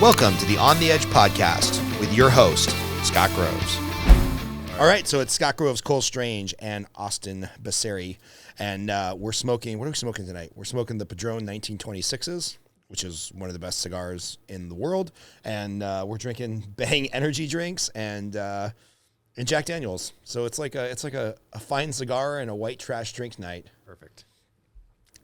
Welcome to the On the Edge podcast with your host, Scott Groves. All right, so it's Scott Groves, Cole Strange, and Austin Baiseri, and we're smoking. What are we smoking tonight? We're smoking the Padron 1926s, which is one of the best cigars in the world, and we're drinking Bang energy drinks and Jack Daniels. So it's like a fine cigar and a white trash drink night. Perfect.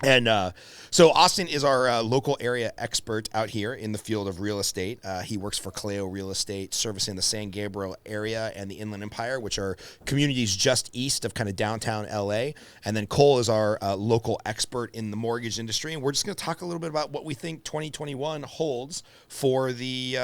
And so Austin is our local area expert out here in the field of real estate. He works for Cleo Real Estate, servicing the San Gabriel area and the Inland Empire, which are communities just east of kind of downtown LA. And then Cole is our local expert in the mortgage industry. And we're just going to talk a little bit about what we think 2021 holds for the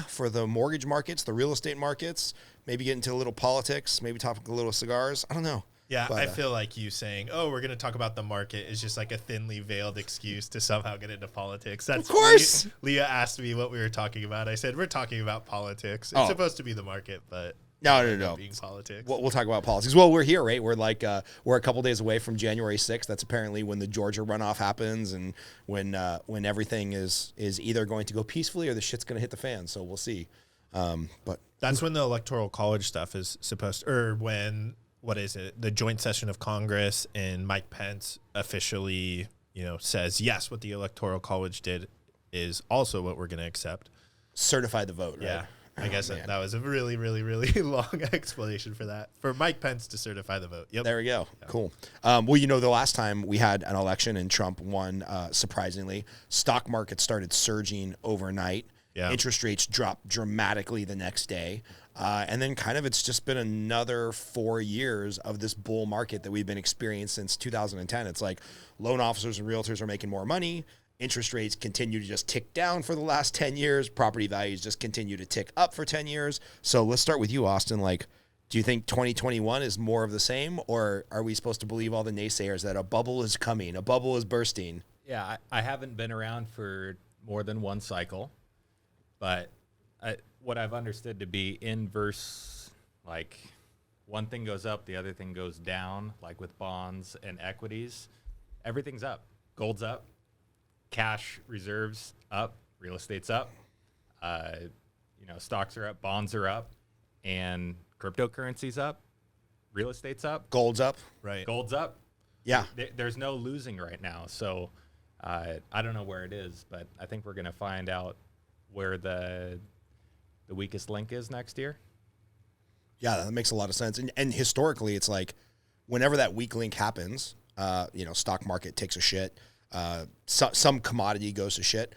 for the mortgage markets, the real estate markets. Maybe get into a little politics. Maybe talk a little cigars. I don't know. Yeah, but, I feel like you saying, "Oh, we're going to talk about the market," is just like a thinly veiled excuse to somehow get into politics. That's of course. Leah asked me what we were talking about. I said we're talking about politics. It's supposed to be the market, but no. Being politics. We'll talk about politics. Well, we're here, right? We're like we're a couple days away from January 6th. That's apparently when the Georgia runoff happens, and when everything is either going to go peacefully or the shit's going to hit the fan. So we'll see. But that's when the Electoral College stuff is supposed to, or when. What is it? The joint session of Congress and Mike Pence officially, says, yes, what the Electoral College did is also what we're going to accept. Certify the vote, right? Yeah. I guess that was a really, really, really long explanation for that. For Mike Pence to certify the vote. Yep. There we go. Yeah. Cool. Well, the last time we had an election and Trump won, surprisingly, stock market started surging overnight. Yeah. Interest rates dropped dramatically the next day. And then kind of it's just been another 4 years of this bull market that we've been experiencing since 2010. It's like loan officers and realtors are making more money. Interest rates continue to just tick down for the last 10 years. Property values just continue to tick up for 10 years. So let's start with you, Austin. Do you think 2021 is more of the same, or are we supposed to believe all the naysayers that a bubble is coming, a bubble is bursting? Yeah, I haven't been around for more than one cycle, but what I've understood to be inverse, like one thing goes up, the other thing goes down, like with bonds and equities, everything's up. Gold's up, cash reserves up, real estate's up, stocks are up, bonds are up, and cryptocurrency's up, real estate's up. Gold's up. Right. Gold's up. Yeah. There's no losing right now. So I don't know where it is, but I think we're going to find out where the weakest link is next year. Yeah, that makes a lot of sense. And historically, it's like whenever that weak link happens, stock market takes a shit, some commodity goes to shit.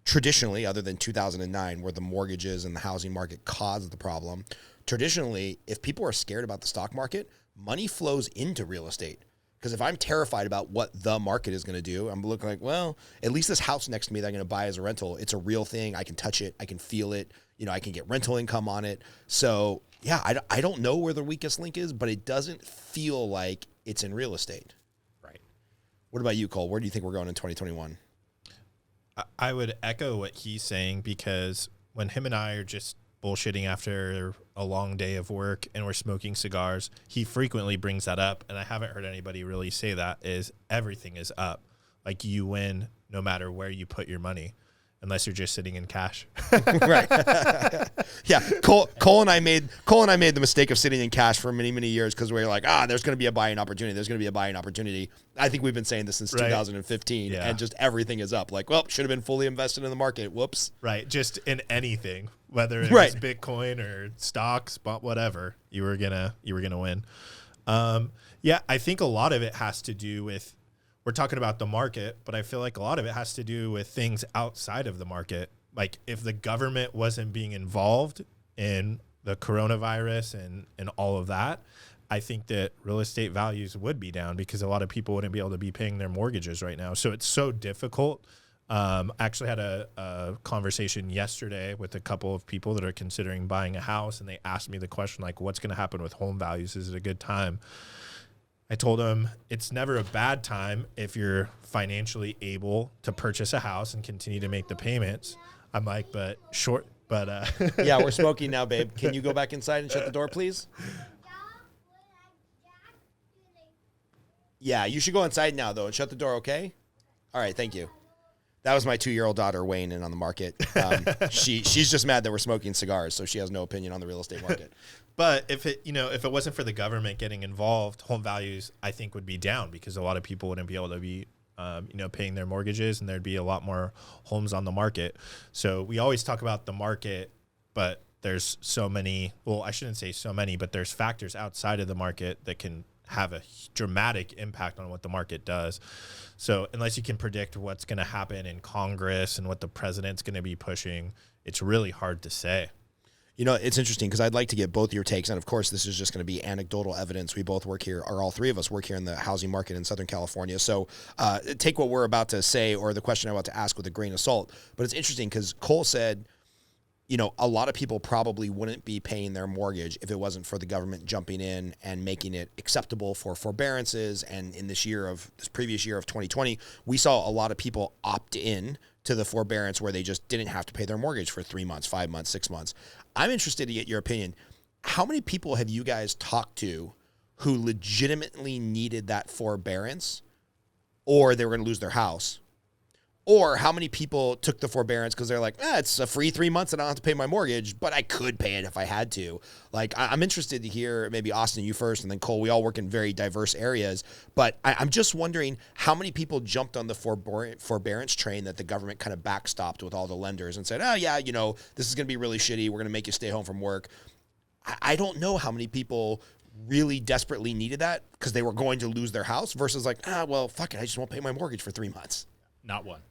Traditionally, other than 2009, where the mortgages and the housing market caused the problem, traditionally, if people are scared about the stock market, money flows into real estate. Because if I'm terrified about what the market is going to do, I'm looking like, well, at least this house next to me that I'm going to buy as a rental, it's a real thing. I can touch it. I can feel it. I can get rental income on it. So, yeah, I don't know where the weakest link is, but it doesn't feel like it's in real estate. Right. What about you, Cole? Where do you think we're going in 2021? I would echo what he's saying, because when him and I are just bullshitting after a long day of work and we're smoking cigars, he frequently brings that up, and I haven't heard anybody really say that, is everything is up. Like, you win no matter where you put your money, unless you're just sitting in cash. Right. Yeah. Cole and I made the mistake of sitting in cash for many, many years because we were like, there's going to be a buying opportunity. There's going to be a buying opportunity. I think we've been saying this since 2015, and just everything is up. Like, well, should have been fully invested in the market. Whoops. Right. Just in anything, whether it was Bitcoin or stocks, but whatever, you were gonna win. I think a lot of it has to do with, we're talking about the market, but I feel like a lot of it has to do with things outside of the market. Like, if the government wasn't being involved in the coronavirus and all of that, I think that real estate values would be down, because a lot of people wouldn't be able to be paying their mortgages right now. So it's so difficult. I actually had a conversation yesterday with a couple of people that are considering buying a house, and they asked me the question, like, what's going to happen with home values? Is it a good time? I told them it's never a bad time if you're financially able to purchase a house and continue to make the payments. I'm like, yeah, we're smoking now, babe. Can you go back inside and shut the door, please? Yeah, you should go inside now, though, and shut the door, okay? All right, thank you. That was my 2-year-old daughter weighing in on the market. She's just mad that we're smoking cigars, so she has no opinion on the real estate market. But if it wasn't for the government getting involved, home values, I think, would be down because a lot of people wouldn't be able to be, paying their mortgages, and there'd be a lot more homes on the market. So we always talk about the market, but there's so many, well, I shouldn't say so many, but there's factors outside of the market that can have a dramatic impact on what the market does. So unless you can predict what's going to happen in Congress and what the president's going to be pushing, it's really hard to say. It's interesting because I'd like to get both your takes. And of course, this is just going to be anecdotal evidence. We both work here, or all three of us work here in the housing market in Southern California. So take what we're about to say or the question I'm about to ask with a grain of salt. But it's interesting because Cole said, a lot of people probably wouldn't be paying their mortgage if it wasn't for the government jumping in and making it acceptable for forbearances. And in this previous year of 2020, we saw a lot of people opt in to the forbearance where they just didn't have to pay their mortgage for 3 months, 5 months, 6 months. I'm interested to get your opinion. How many people have you guys talked to who legitimately needed that forbearance, or they were going to lose their house? Or how many people took the forbearance because they're like, it's a free 3 months and I don't have to pay my mortgage, but I could pay it if I had to. Like, I'm interested to hear, maybe Austin, you first, and then Cole. We all work in very diverse areas, but I'm just wondering how many people jumped on the forbearance train that the government kind of backstopped with all the lenders and said, this is going to be really shitty. We're going to make you stay home from work. I don't know how many people really desperately needed that because they were going to lose their house versus like, fuck it, I just won't pay my mortgage for 3 months. Not one.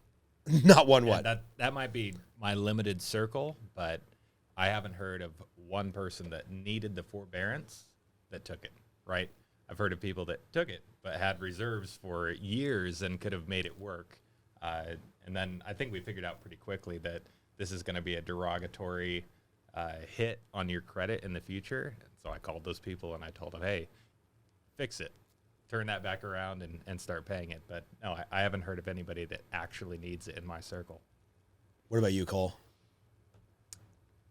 Not one what? That might be my limited circle, but I haven't heard of one person that needed the forbearance that took it, right? I've heard of people that took it but had reserves for years and could have made it work. And then I think we figured out pretty quickly that this is going to be a derogatory hit on your credit in the future. And so I called those people and I told them, hey, fix it. Turn that back around and start paying it. But no, I haven't heard of anybody that actually needs it in my circle. What about you, Cole?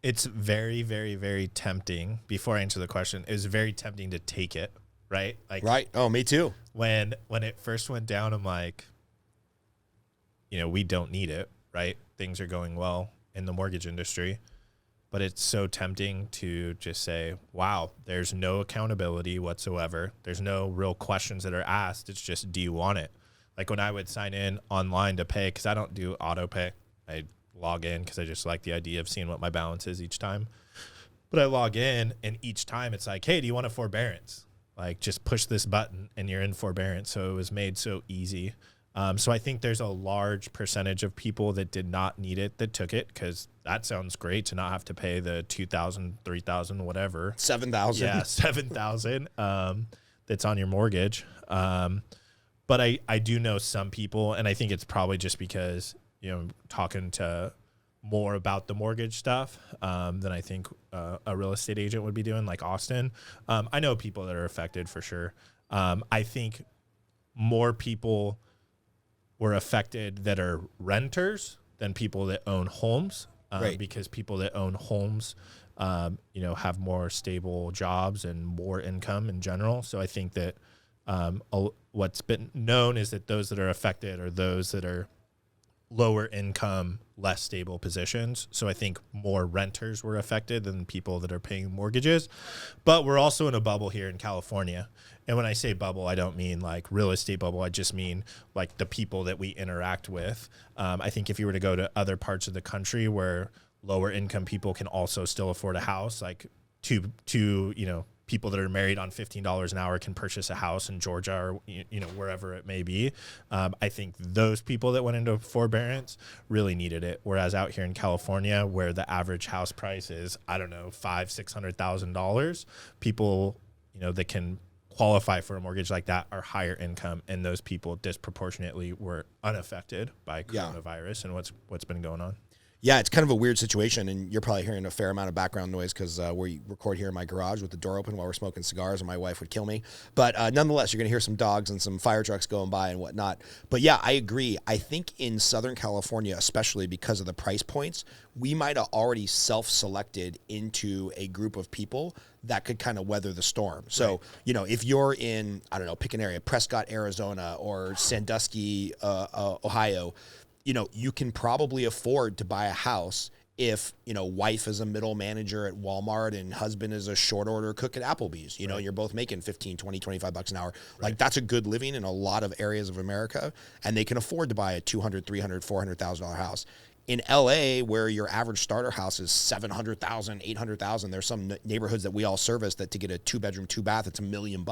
It's very, very, very tempting. Before I answer the question, it was very tempting to take it, right? Right. Oh, me too. When it first went down, I'm like, we don't need it, right? Things are going well in the mortgage industry. But it's so tempting to just say, wow, there's no accountability whatsoever. There's no real questions that are asked. It's just, do you want it? Like when I would sign in online to pay, because I don't do auto pay. I log in because I just like the idea of seeing what my balance is each time. But I log in, and each time it's like, hey, do you want a forbearance? Like, just push this button, and you're in forbearance. So it was made so easy. So I think there's a large percentage of people that did not need it that took it because that sounds great to not have to pay the $2,000, $3,000, whatever. $7,000. Yeah, $7,000 that's on your mortgage. But I do know some people, and I think it's probably just because, talking to more about the mortgage stuff than I think a real estate agent would be doing, like Austin. I know people that are affected for sure. I think more people were affected that are renters than people that own homes, right. Because people that own homes, have more stable jobs and more income in general. So I think that what's been known is that those that are affected are those that are lower income, less stable positions. So I think more renters were affected than people that are paying mortgages. But we're also in a bubble here in California. And when I say bubble, I don't mean like real estate bubble. I just mean like the people that we interact with. I think if you were to go to other parts of the country where lower income people can also still afford a house, like two people that are married on $15 an hour can purchase a house in Georgia or, wherever it may be. I think those people that went into forbearance really needed it. Whereas out here in California, where the average house price is, $500,000-$600,000, people, that can qualify for a mortgage like that are higher income. And those people disproportionately were unaffected by coronavirus and what's been going on. Yeah, it's kind of a weird situation, and you're probably hearing a fair amount of background noise because we record here in my garage with the door open while we're smoking cigars, and my wife would kill me. But nonetheless, you're going to hear some dogs and some fire trucks going by and whatnot. But yeah, I agree. I think in Southern California, especially because of the price points, we might have already self-selected into a group of people that could kind of weather the storm. So, if you're in, pick an area, Prescott, Arizona, or Sandusky, Ohio, you can probably afford to buy a house if, wife is a middle manager at Walmart and husband is a short order cook at Applebee's, and you're both making 15, 20, 25 bucks an hour. Right. Like that's a good living in a lot of areas of America, and they can afford to buy a $200,000, $300,000, $400,000 house. In LA, where your average starter house is $700,000, $800,000, there's some neighborhoods that we all service that to get a 2-bedroom, 2-bath, it's $1 million.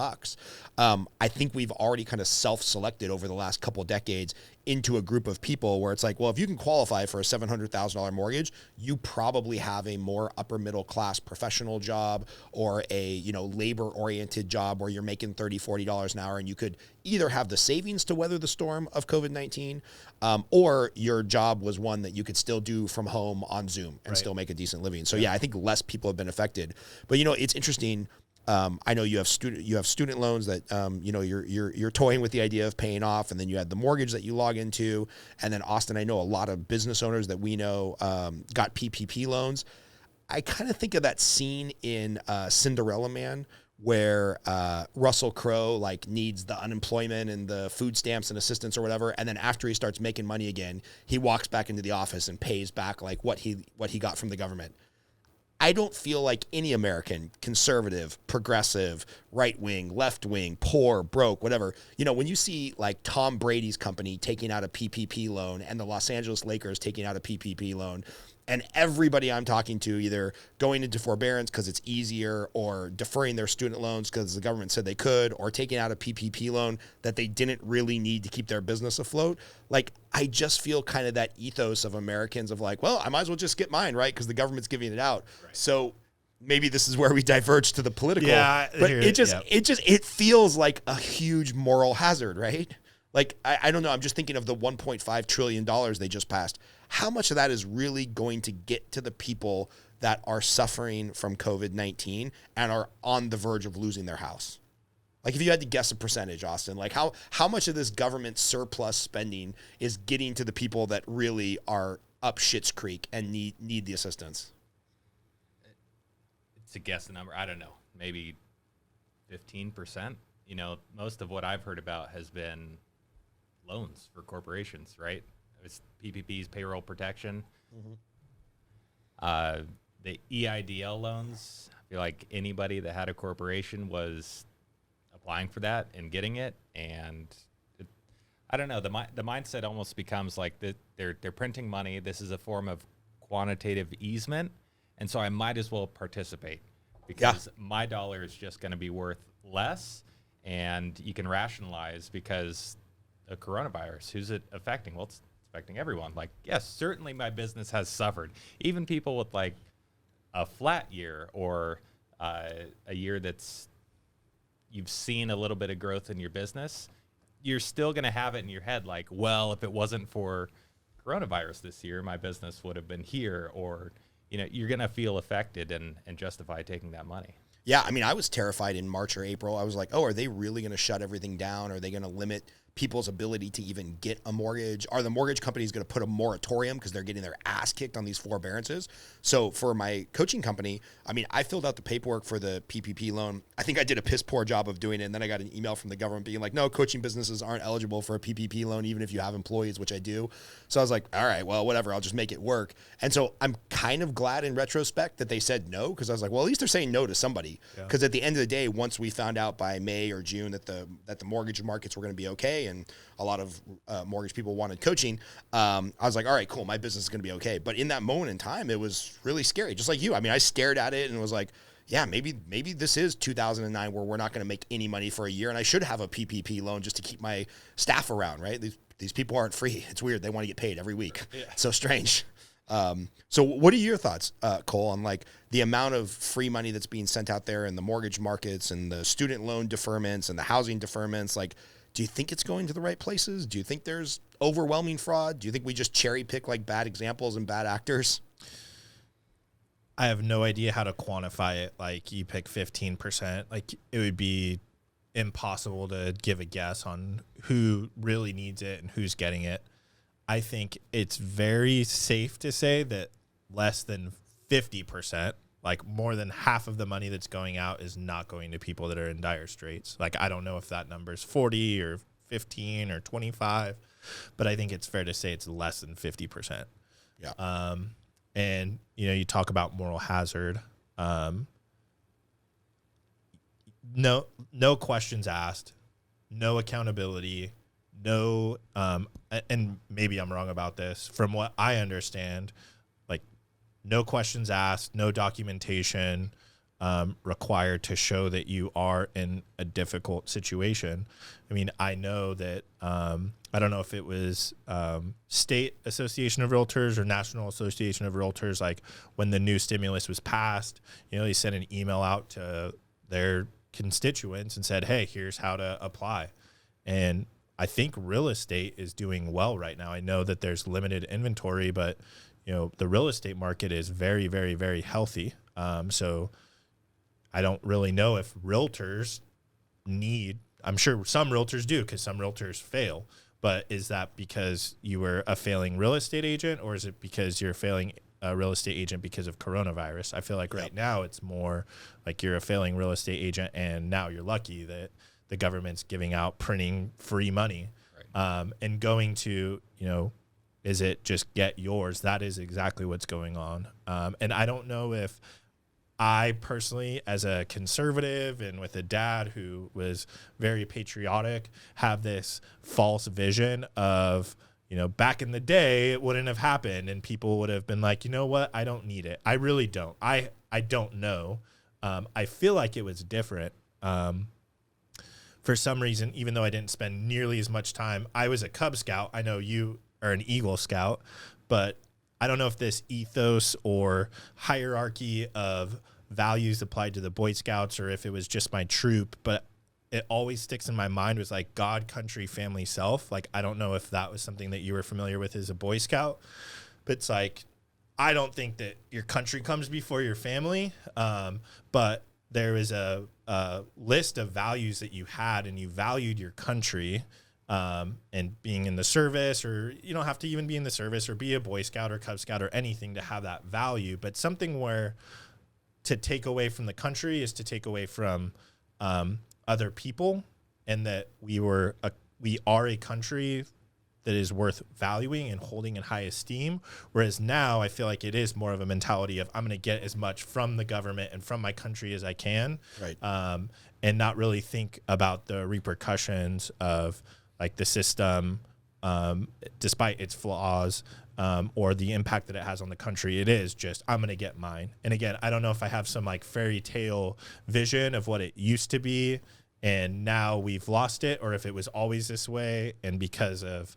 I think we've already kind of self-selected over the last couple of decades into a group of people where it's like, well, if you can qualify for a $700,000 mortgage, you probably have a more upper middle class professional job or a, labor oriented job where you're making $30, $40 an hour, and you could either have the savings to weather the storm of COVID-19, or your job was one that you could still do from home on Zoom and still make a decent living. So yeah, I think less people have been affected. But it's interesting. I know you have student loans that you're toying with the idea of paying off, and then you had the mortgage that you log into, and then Austin, I know a lot of business owners that we know got PPP loans. I kind of think of that scene in Cinderella Man where Russell Crowe needs the unemployment and the food stamps and assistance or whatever, and then after he starts making money again, he walks back into the office and pays back what he got from the government. I don't feel like any American, conservative, progressive, right-wing, left-wing, poor, broke, whatever, when you see Tom Brady's company taking out a PPP loan and the Los Angeles Lakers taking out a PPP loan, and everybody I'm talking to either going into forbearance because it's easier, or deferring their student loans because the government said they could, or taking out a PPP loan that they didn't really need to keep their business afloat. I just feel kind of that ethos of Americans of well, I might as well just get mine, right? Because the government's giving it out. Right. So maybe this is where we diverge to the political. Yeah, but it feels like a huge moral hazard, right? I don't know. I'm just thinking of the $1.5 trillion they just passed. How much of that is really going to get to the people that are suffering from COVID-19 and are on the verge of losing their house? If you had to guess a percentage, Austin, how much of this government surplus spending is getting to the people that really are up Schitt's Creek and need the assistance? To guess the number, I don't know, maybe 15%. Most of what I've heard about has been loans for corporations, right? It's PPP's payroll protection. Mm-hmm. The EIDL loans, I feel like anybody that had a corporation was applying for that and getting it. And I don't know, the mindset almost becomes that they're printing money. This is a form of quantitative easement. And so I might as well participate because my dollar is just going to be worth less. And you can rationalize because the coronavirus, who's it affecting? Well, it's affecting everyone. Yes, certainly my business has suffered. Even people with a flat year or a year that's you've seen a little bit of growth in your business, you're still going to have it in your head well, if it wasn't for coronavirus this year, my business would have been here, or you're going to feel affected and justify taking that money. Yeah, I mean, I was terrified in March or April. I was like, oh, are they really going to shut everything down? Are they going to limit people's ability to even get a mortgage? Are the mortgage companies going to put a moratorium because they're getting their ass kicked on these forbearances? So for my coaching company, I mean, I filled out the paperwork for the PPP loan. I think I did a piss poor job of doing it. And then I got an email from the government being like, no, coaching businesses aren't eligible for a PPP loan, even if you have employees, which I do. So I was like, all right, well, whatever, I'll just make it work. And so I'm kind of glad in retrospect that they said no, because I was like, well, at least they're saying no to somebody. Because at the end of the day, once we found out by May or June that the mortgage markets were going to be okay, and a lot of mortgage people wanted coaching, I was like, all right, cool, my business is going to be okay. But in that moment in time, it was really scary, just like you. I mean, I stared at it and was like, yeah, maybe this is 2009 where we're not going to make any money for a year, and I should have a PPP loan just to keep my staff around, right? These people aren't free. It's weird. They want to get paid every week. Yeah. It's so strange. So what are your thoughts, Cole, on the amount of free money that's being sent out there in the mortgage markets and the student loan deferments and the housing deferments? Do you think it's going to the right places? Do you think there's overwhelming fraud? Do you think we just cherry pick bad examples and bad actors? I have no idea how to quantify it. You pick 15%. It would be impossible to give a guess on who really needs it and who's getting it. I think it's very safe to say that less than 50%, more than half of the money that's going out, is not going to people that are in dire straits. I don't know if that number is 40 or 15 or 25, but I think it's fair to say it's less than 50%. Yeah. And, you know, you talk about moral hazard. No questions asked, no accountability, no, and maybe I'm wrong about this. From what I understand, like no questions asked, no documentation required to show that you are in a difficult situation. I mean, I know that, I don't know if it was State Association of Realtors or National Association of Realtors, like when the new stimulus was passed, you know, they sent an email out to their constituents and said, hey, here's how to apply. And I think real estate is doing well right now. I know that there's limited inventory, but you know, the real estate market is very, very, very healthy. So I don't really know if realtors need, I'm sure some realtors do because some realtors fail, but is that because you were a failing real estate agent, or is it because you're failing a real estate agent because of coronavirus? I feel like right now it's more like you're a failing real estate agent and now you're lucky that the government's giving out printing free money. Right. And going to, you know, is it just get yours? That is exactly what's going on. And I don't know if I personally, as a conservative and with a dad who was very patriotic, have this false vision of, you know, back in the day, it wouldn't have happened and people would have been like, you know what, I don't need it. I really don't. I don't know. I feel like it was different. For some reason, even though I didn't spend nearly as much time, I was a Cub Scout. I know you are an Eagle Scout, but I don't know if this ethos or hierarchy of values applied to the Boy Scouts or if it was just my troop, but it always sticks in my mind was like God, country, family, self. Like, I don't know if that was something that you were familiar with as a Boy Scout, but it's like, I don't think that your country comes before your family. But there is a list of values that you had and you valued your country, and being in the service, or you don't have to even be in the service or be a Boy Scout or Cub Scout or anything to have that value, but something where to take away from the country is to take away from other people, and that we are a country that is worth valuing and holding in high esteem. Whereas now I feel like it is more of a mentality of I'm going to get as much from the government and from my country as I can, right? And not really think about the repercussions of like the system, despite its flaws, or the impact that it has on the country. It is just, I'm going to get mine. And again, I don't know if I have some like fairy tale vision of what it used to be and now we've lost it, or if it was always this way and because of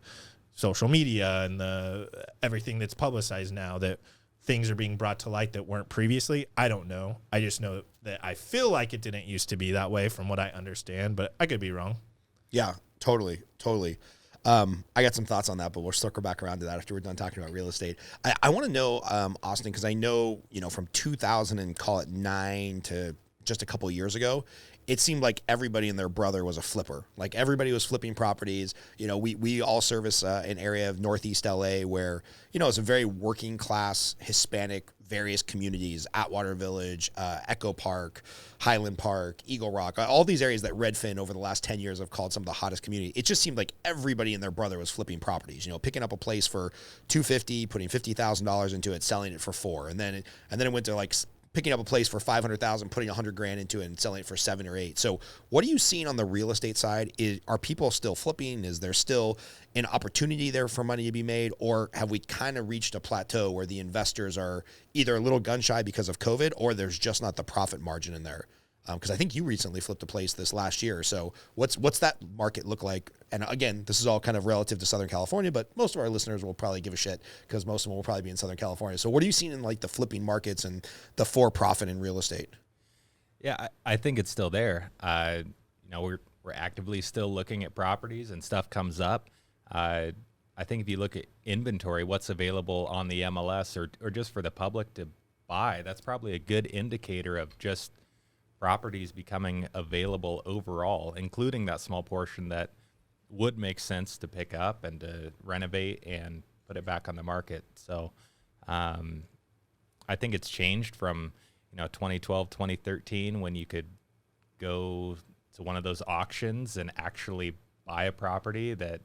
social media and everything that's publicized now that things are being brought to light that weren't previously. I don't know. I just know that I feel like it didn't used to be that way from what I understand, but I could be wrong. Yeah, totally. I got some thoughts on that, but we'll circle back around to that after we're done talking about real estate. I want to know, Austin, because I know, you know, from 2009 to just a couple of years ago, it seemed like everybody and their brother was a flipper. Like everybody was flipping properties. You know, we all service an area of Northeast LA where, you know, it's a very working class Hispanic, various communities, Atwater Village, Echo Park, Highland Park, Eagle Rock, all these areas that Redfin over the last 10 years have called some of the hottest community. It just seemed like everybody and their brother was flipping properties, you know, picking up a place for $250,000, putting $50,000 into it, selling it for $4,000. And then it went to like picking up a place for $500,000, putting $100,000 into it and selling it for $7,000 or $8,000. So what are you seeing on the real estate side? Are people still flipping? Is there still an opportunity there for money to be made? Or have we kind of reached a plateau where the investors are either a little gun shy because of COVID, or there's just not the profit margin in there? Because I think you recently flipped a place this last year. So what's that market look like? And again, this is all kind of relative to Southern California, but most of our listeners will probably give a shit because most of them will probably be in Southern California. So what are you seeing in like the flipping markets and the for-profit in real estate? Yeah, I think it's still there. You know, we're actively still looking at properties and stuff comes up. I think if you look at inventory, what's available on the MLS or just for the public to buy, that's probably a good indicator of just properties becoming available overall, including that small portion that would make sense to pick up and to renovate and put it back on the market. So I think it's changed from, 2012, 2013, when you could go to one of those auctions and actually buy a property that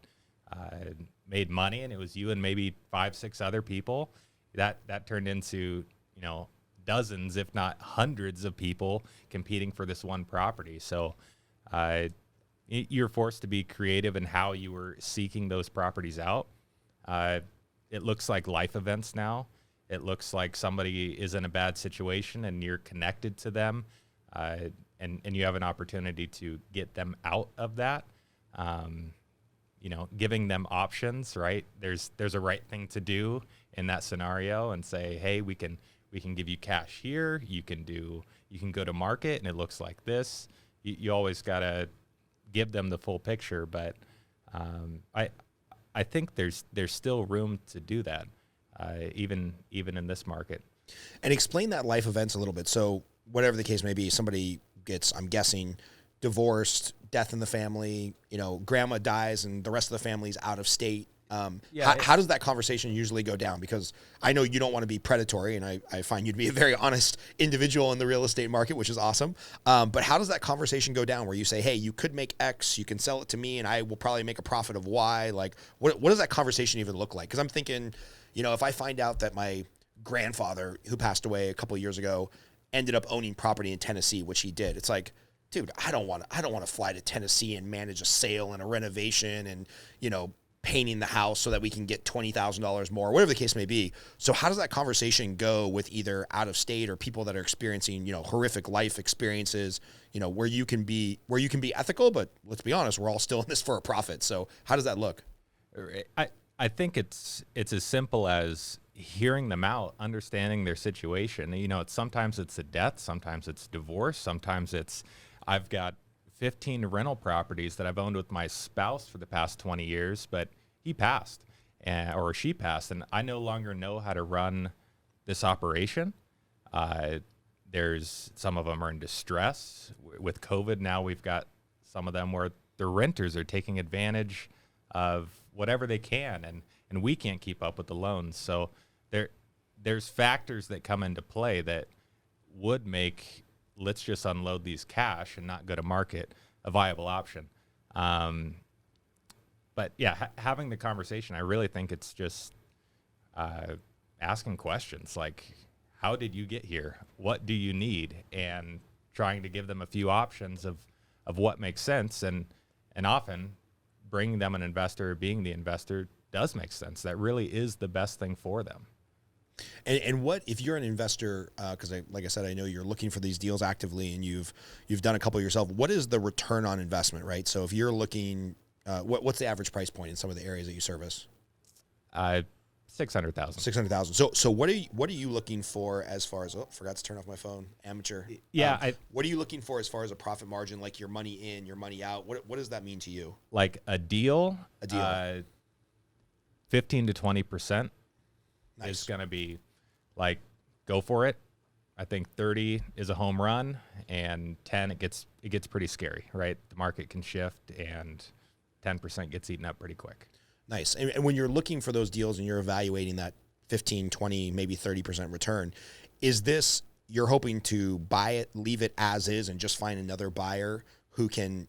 made money, and it was you and maybe 5-6 other people, that turned into, dozens, if not hundreds of people competing for this one property. So you're forced to be creative in how you were seeking those properties out. It looks like life events now. It looks like somebody is in a bad situation and you're connected to them, and you have an opportunity to get them out of that. Giving them options, right? There's a right thing to do in that scenario, and say, hey, we can give you cash here. You can go to market, and it looks like this. You always gotta give them the full picture, but I think there's still room to do that, even in this market. And explain that life events a little bit. So whatever the case may be, somebody gets, I'm guessing, divorced, death in the family, grandma dies and the rest of the family's out of state. How does that conversation usually go down? Because I know you don't want to be predatory, and I find you to be a very honest individual in the real estate market, which is awesome. But how does that conversation go down where you say, hey, you could make X, you can sell it to me, and I will probably make a profit of Y? Like, what does that conversation even look like? Because I'm thinking, if I find out that my grandfather, who passed away a couple of years ago, ended up owning property in Tennessee, which he did, it's like, dude, I don't want to fly to Tennessee and manage a sale and a renovation and, painting the house so that we can get $20,000 more, whatever the case may be. So how does that conversation go with either out of state or people that are experiencing, horrific life experiences, where you can be ethical, but let's be honest, we're all still in this for a profit. So how does that look? I think it's as simple as hearing them out, understanding their situation. Sometimes it's a death, sometimes it's divorce, sometimes it's, I've got 15 rental properties that I've owned with my spouse for the past 20 years, but he passed or she passed, and I no longer know how to run this operation. There's some of them are in distress with COVID. Now we've got some of them where the renters are taking advantage of whatever they can, and we can't keep up with the loans. So there's factors that come into play that would make, let's just unload these cash and not go to market, a viable option. But yeah, having the conversation, I really think it's just asking questions like, how did you get here? What do you need? And trying to give them a few options of what makes sense. And often bringing them an investor, being the investor, does make sense. That really is the best thing for them. And what if you're an investor? Because like I said, I know you're looking for these deals actively, and you've done a couple yourself. What is the return on investment, right? So if you're looking, what's the average price point in some of the areas that you service? $600,000. $600,000. So what are you looking for as far as? Oh, forgot to turn off my phone. Amateur. Yeah. What are you looking for as far as a profit margin? Like your money in, your money out. What does that mean to you? Like a deal. 15 to 20%. Nice. Is going to be like, go for it. I think 30 is a home run, and 10, it gets pretty scary, right? The market can shift, and 10% gets eaten up pretty quick. Nice. And when you're looking for those deals and you're evaluating that 15, 20, maybe 30% return, is this, you're hoping to buy it, leave it as is, and just find another buyer who can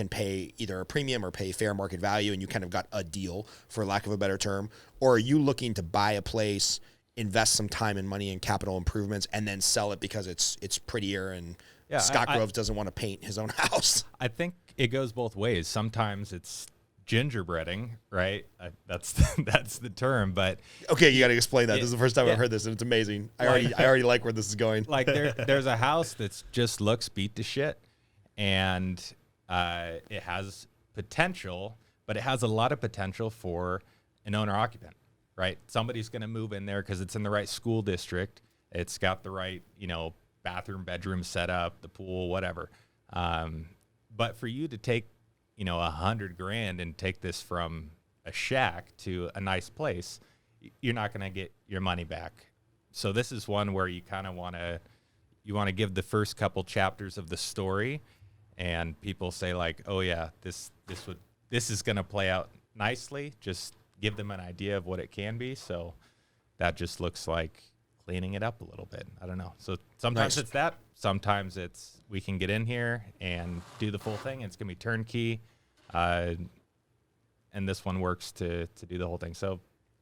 pay either a premium or pay fair market value, and you kind of got a deal, for lack of a better term? Or are you looking to buy a place, invest some time and money in capital improvements, and then sell it because it's prettier, and Scott Groves doesn't want to paint his own house? I think it goes both ways. Sometimes it's gingerbreading, right? That's the term, but okay, you got to explain that. This is the first time I've heard this, and it's amazing. I already like where this is going. Like there's a house that just looks beat to shit, and it has potential, but it has a lot of potential for an owner-occupant, right? Somebody's going to move in there because it's in the right school district. It's got the right, bathroom, bedroom setup, the pool, whatever. But for you to take, $100,000 and take this from a shack to a nice place, you're not going to get your money back. So this is one where you kind of want to give the first couple chapters of the story, and people say like, oh yeah, this is going to play out nicely. Just give them an idea of what it can be. So that just looks like cleaning it up a little bit. I don't know. So sometimes it's that. Sometimes it's we can get in here and do the full thing. It's going to be turnkey. and this one works to do the whole thing. So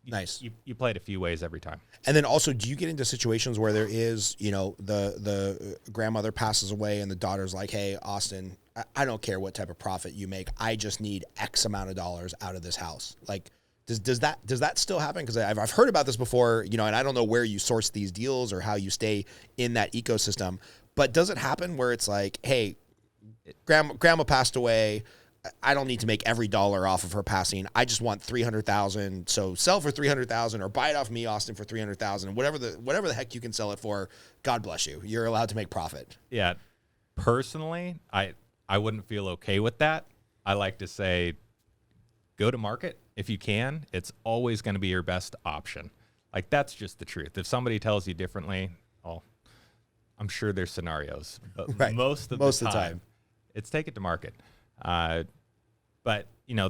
nice. You play it a few ways every time. And then also, do you get into situations where there is, the grandmother passes away and the daughter's like, hey, Austin, I don't care what type of profit you make. I just need X amount of dollars out of this house. Like, does that still happen? Because I've heard about this before, and I don't know where you source these deals or how you stay in that ecosystem. But does it happen where it's like, hey, grandma passed away, I don't need to make every dollar off of her passing. I just want $300,000. So sell for $300,000 or buy it off me, Austin, for $300,000. Whatever the heck you can sell it for, God bless you. You're allowed to make profit. Yeah. Personally, I wouldn't feel okay with that. I like to say, go to market if you can. It's always going to be your best option. Like, that's just the truth. If somebody tells you differently, well, I'm sure there's scenarios, but right. most of the time, it's take it to market. But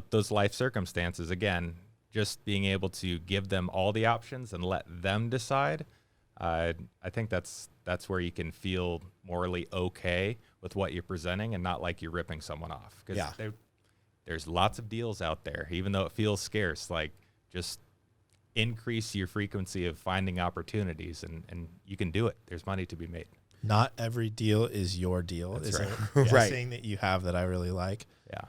those life circumstances, again, just being able to give them all the options and let them decide. I think that's where you can feel morally okay with what you're presenting and not like you're ripping someone off. Because there's lots of deals out there, even though it feels scarce. Like, just increase your frequency of finding opportunities, and you can do it. There's money to be made. Not every deal is your deal. That's is right. a saying that you have that I really like. Yeah.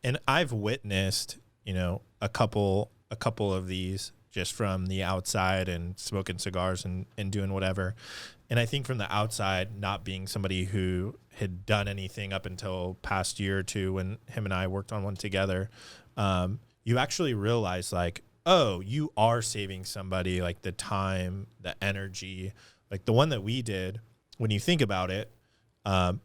And I've witnessed, a couple of these just from the outside and smoking cigars and doing whatever. And I think from the outside, not being somebody who had done anything up until past year or two when him and I worked on one together, you actually realize, like, oh, you are saving somebody, like, the time, the energy. Like the one that we did, when you think about it,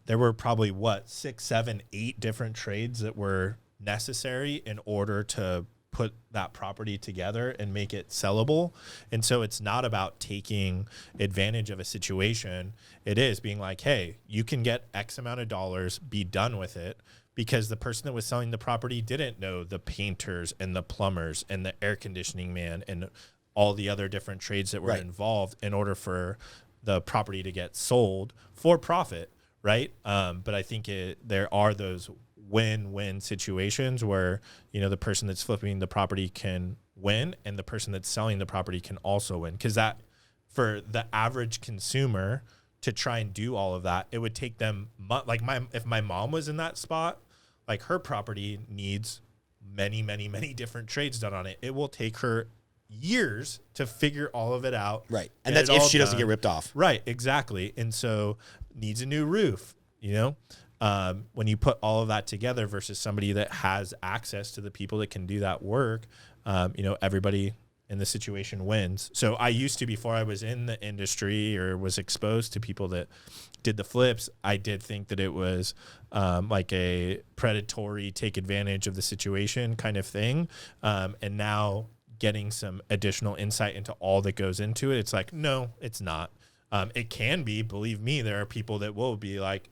there were probably 6, 7, 8 different trades that were necessary in order to put that property together and make it sellable. And so it's not about taking advantage of a situation. It is being like, hey, you can get X amount of dollars, be done with it, because the person that was selling the property didn't know the painters and the plumbers and the air conditioning man and all the other different trades that were involved in order for the property to get sold for profit, right? But I think there are those win-win situations where, the person that's flipping the property can win and the person that's selling the property can also win. Because that, for the average consumer to try and do all of that, it would take them, if my mom was in that spot, like, her property needs many, many, many different trades done on it. It will take her years to figure all of it out. Right. And that's if she doesn't get ripped off. Right. Exactly. And so needs a new roof, when you put all of that together versus somebody that has access to the people that can do that work, everybody in the situation wins. So I used to, before I was in the industry or was exposed to people that did the flips, I did think that it was like a predatory, take advantage of the situation kind of thing. And now getting some additional insight into all that goes into it, it's like, no, it's not. It can be, believe me, there are people that will be like,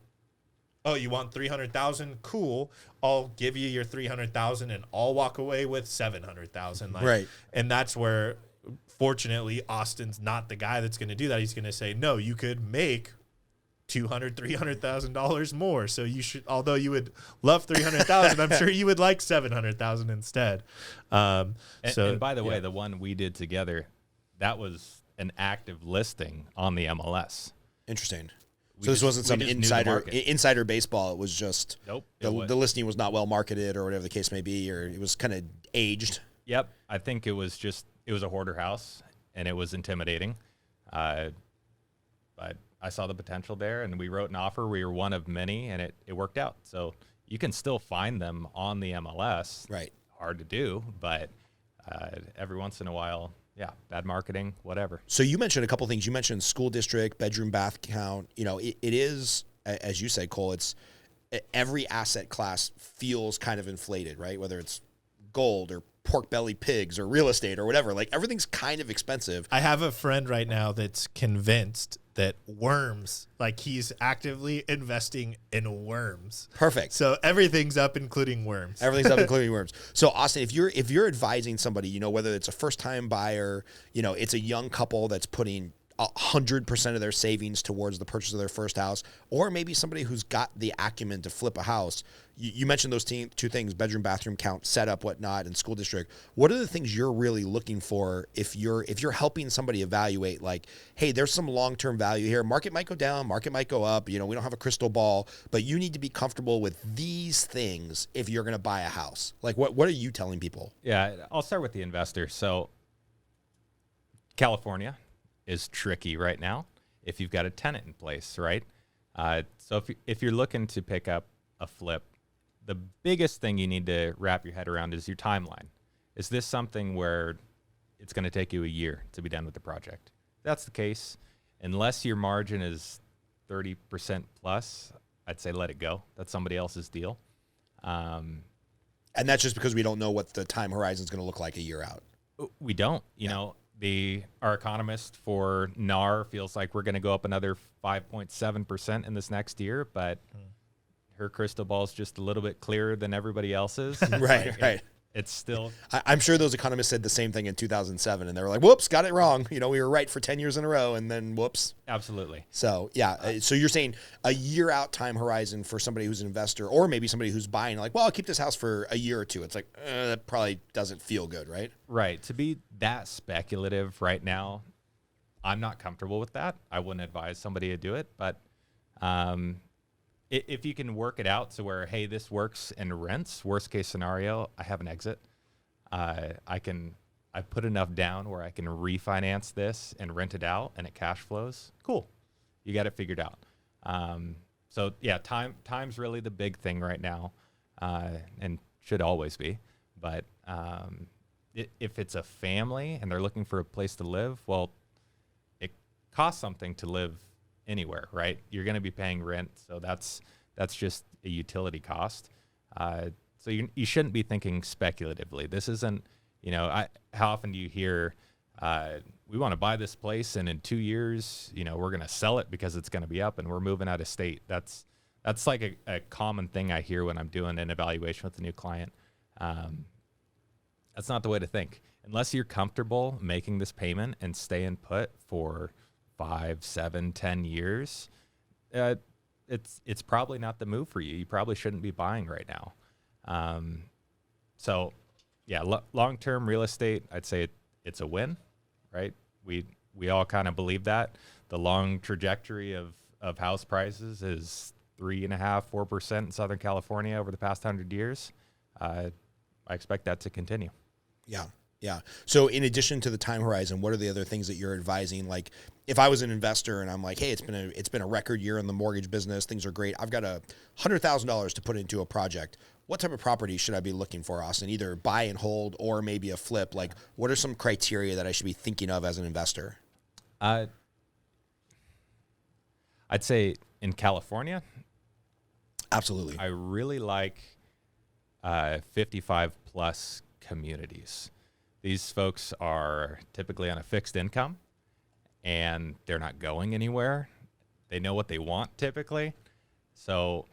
oh, you want $300,000? Cool. I'll give you your $300,000 and I'll walk away with $700,000. Like, right. And that's where, fortunately, Austin's not the guy that's going to do that. He's going to say, no, you could make $200,000, $300,000 more. So you should, although you would love $300,000, I'm sure you would like $700,000 instead. And by the way, the one we did together, that was an active listing on the MLS. Interesting. So this wasn't some insider baseball. It was just the listing was not well marketed or whatever the case may be, or it was kind of aged. Yep. I think it was a hoarder house and it was intimidating. But I saw the potential there and we wrote an offer. We were one of many and it worked out. So you can still find them on the MLS. Right. Hard to do, but every once in a while, bad marketing, whatever. So you mentioned a couple things. You mentioned school district, bedroom, bath count. It is, as you said, Cole, it's every asset class feels kind of inflated, right? Whether it's gold or pork belly pigs or real estate or whatever, like everything's kind of expensive. I have a friend right now that's convinced that worms, like he's actively investing in worms. Perfect. So everything's up, including worms. Everything's up, including worms. So Austin, if you're advising somebody, whether it's a first time buyer, it's a young couple that's putting 100% of their savings towards the purchase of their first house, or maybe somebody who's got the acumen to flip a house. You mentioned those two things: bedroom, bathroom count, setup, whatnot, and school district. What are the things you're really looking for if you're helping somebody evaluate, like, hey, there's some long-term value here. Market might go down, market might go up. We don't have a crystal ball, but you need to be comfortable with these things if you're going to buy a house. Like, what are you telling people? Yeah, I'll start with the investor. So California is tricky right now if you've got a tenant in place, right? So if you're looking to pick up a flip, the biggest thing you need to wrap your head around is your timeline. Is this something where it's going to take you a year to be done with the project? If that's the case, unless your margin is 30% plus, I'd say let it go. That's somebody else's deal. And that's just because we don't know what the time horizon is going to look like a year out. We don't, you know. Our economist for NAR feels like we're going to go up another 5.7% in this next year, but her crystal ball is just a little bit clearer than everybody else's. Right. It's still. I'm sure those economists said the same thing in 2007, and they were like, "Whoops, got it wrong." We were right for 10 years in a row, and then whoops. Absolutely. So yeah. So you're saying a year out time horizon for somebody who's an investor, or maybe somebody who's buying, like, well, I'll keep this house for a year or two. It's like that probably doesn't feel good, right? Right. To be that speculative right now, I'm not comfortable with that. I wouldn't advise somebody to do it, but if you can work it out to where, hey, this works and rents, worst case scenario, I have an exit. I put enough down where I can refinance this and rent it out and it cash flows. Cool. You got it figured out. So yeah, time's really the big thing right now, and should always be. But if it's a family and they're looking for a place to live, well, it costs something to live anywhere, right? You're going to be paying rent, so that's just a utility cost. So you shouldn't be thinking speculatively. This isn't, how often do you hear, we want to buy this place and in 2 years, we're going to sell it because it's going to be up and we're moving out of state. That's like a common thing I hear when I'm doing an evaluation with a new client. That's not the way to think. Unless you're comfortable making this payment and staying put for 5, 7, 10 years, it's probably not the move for you. You probably shouldn't be buying right now. So yeah, long-term real estate, I'd say it's a win, right? We all kind of believe that. The long trajectory of house prices is 3.5%, 4% in Southern California over the past 100 years. I expect that to continue. Yeah. So in addition to the time horizon, what are the other things that you're advising? Like, if I was an investor and I'm like, hey, it's been a record year in the mortgage business, things are great, I've got $100,000 to put into a project. What type of property should I be looking for, Austin? Either buy and hold or maybe a flip. Like, what are some criteria that I should be thinking of as an investor? I'd say in California, absolutely. I really like 55 plus communities. These folks are typically on a fixed income and they're not going anywhere. They know what they want typically. So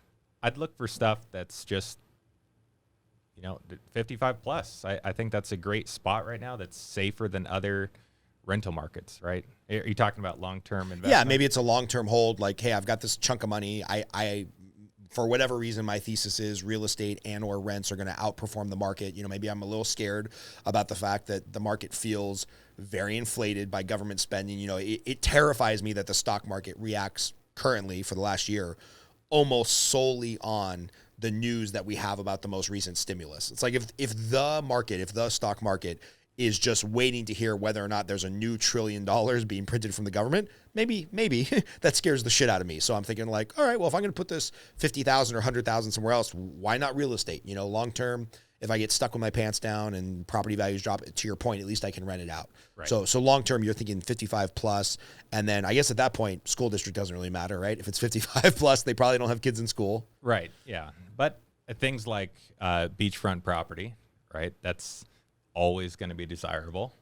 I'd look for stuff that's just, 55 plus. I think that's a great spot right now that's safer than other rental markets, right? Are you talking about long-term investment? Yeah, maybe it's a long-term hold. Like, hey, I've got this chunk of money. I for whatever reason, my thesis is real estate and or rents are going to outperform the market. Maybe I'm a little scared about the fact that the market feels very inflated by government spending. It terrifies me that the stock market reacts currently for the last year almost solely on the news that we have about the most recent stimulus. It's like if the stock market is just waiting to hear whether or not there's a new $1 trillion being printed from the government, maybe that scares the shit out of me. So I'm thinking like, all right, well, if I'm going to put this 50,000 or 100,000 somewhere else, why not real estate? Long term, if I get stuck with my pants down and property values drop, to your point, at least I can rent it out. Right. So long term, you're thinking 55 plus, and then I guess at that point, school district doesn't really matter, right? If it's 55 plus, they probably don't have kids in school. Right. Yeah. But things like beachfront property, right? That's always going to be desirable,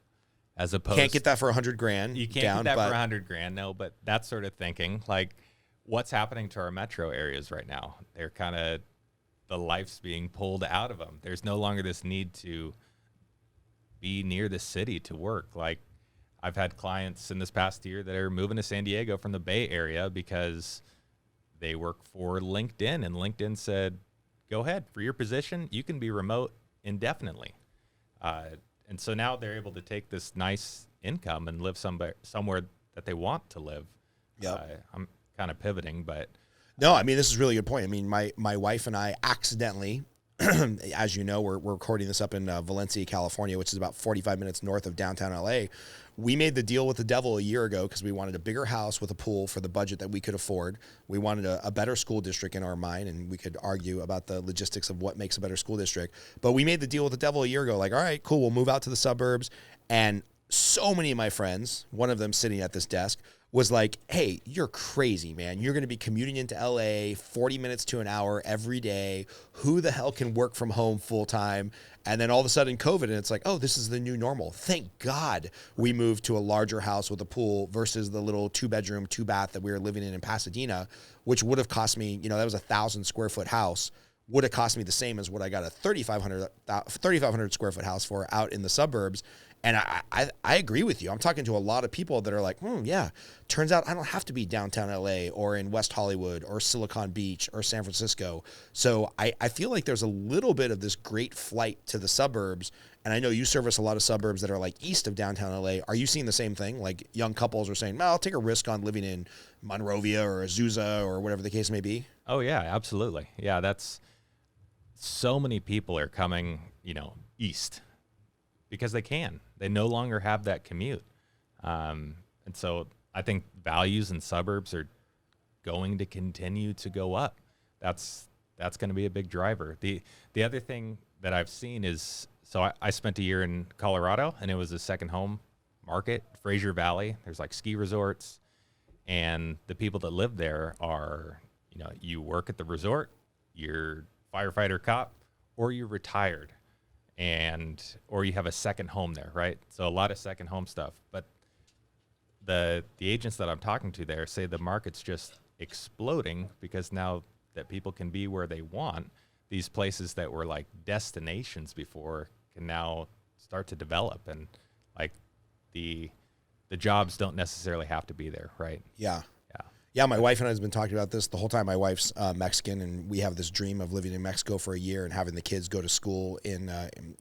as opposed. Can't get that for $100,000. You can't get that for $100,000, no. But that sort of thinking, like, what's happening to our metro areas right now? They're kind of, the life's being pulled out of them. There's no longer this need to be near the city to work. Like, I've had clients in this past year that are moving to San Diego from the Bay Area because they work for LinkedIn, and LinkedIn said, go ahead, for your position, you can be remote indefinitely. And so now they're able to take this nice income and live somewhere that they want to live. Yep. I'm kind of pivoting, but no, I mean, this is a really good point. I mean, my wife and I accidentally, as you know, we're recording this up in Valencia, California, which is about 45 minutes north of downtown LA. We made the deal with the devil a year ago because we wanted a bigger house with a pool for the budget that we could afford. We wanted a better school district in our mind, and we could argue about the logistics of what makes a better school district. But we made the deal with the devil a year ago, like, all right, cool, we'll move out to the suburbs. And so many of my friends, one of them sitting at this desk, was like, hey, you're crazy, man. You're going to be commuting into LA 40 minutes to an hour every day. Who the hell can work from home full time? And then all of a sudden COVID, and it's like, oh, this is the new normal. Thank God we moved to a larger house with a pool versus the little 2-bedroom, 2-bath that we were living in Pasadena, which would have cost me, that was a 1,000 square foot house, would have cost me the same as what I got a 3,500 square foot house for out in the suburbs. And I agree with you. I'm talking to a lot of people that are like, yeah, turns out I don't have to be downtown LA or in West Hollywood or Silicon Beach or San Francisco. So I feel like there's a little bit of this great flight to the suburbs. And I know you service a lot of suburbs that are like east of downtown LA. Are you seeing the same thing? Like young couples are saying, well, I'll take a risk on living in Monrovia or Azusa or whatever the case may be. Oh yeah, absolutely. Yeah, that's so many people are coming, east because they can. They no longer have that commute. And so I think values in suburbs are going to continue to go up. That's going to be a big driver. The other thing that I've seen is, so I spent a year in Colorado, and it was a second home market, Fraser Valley. There's like ski resorts, and the people that live there are, you work at the resort, you're firefighter, cop, or you're retired, or you have a second home there, right? So a lot of second home stuff. But the agents that I'm talking to there say the market's just exploding because now that people can be where they want, these places that were like destinations before can now start to develop, and like the jobs don't necessarily have to be there, right? Yeah, my wife and I have been talking about this the whole time. My wife's Mexican, and we have this dream of living in Mexico for a year and having the kids go to school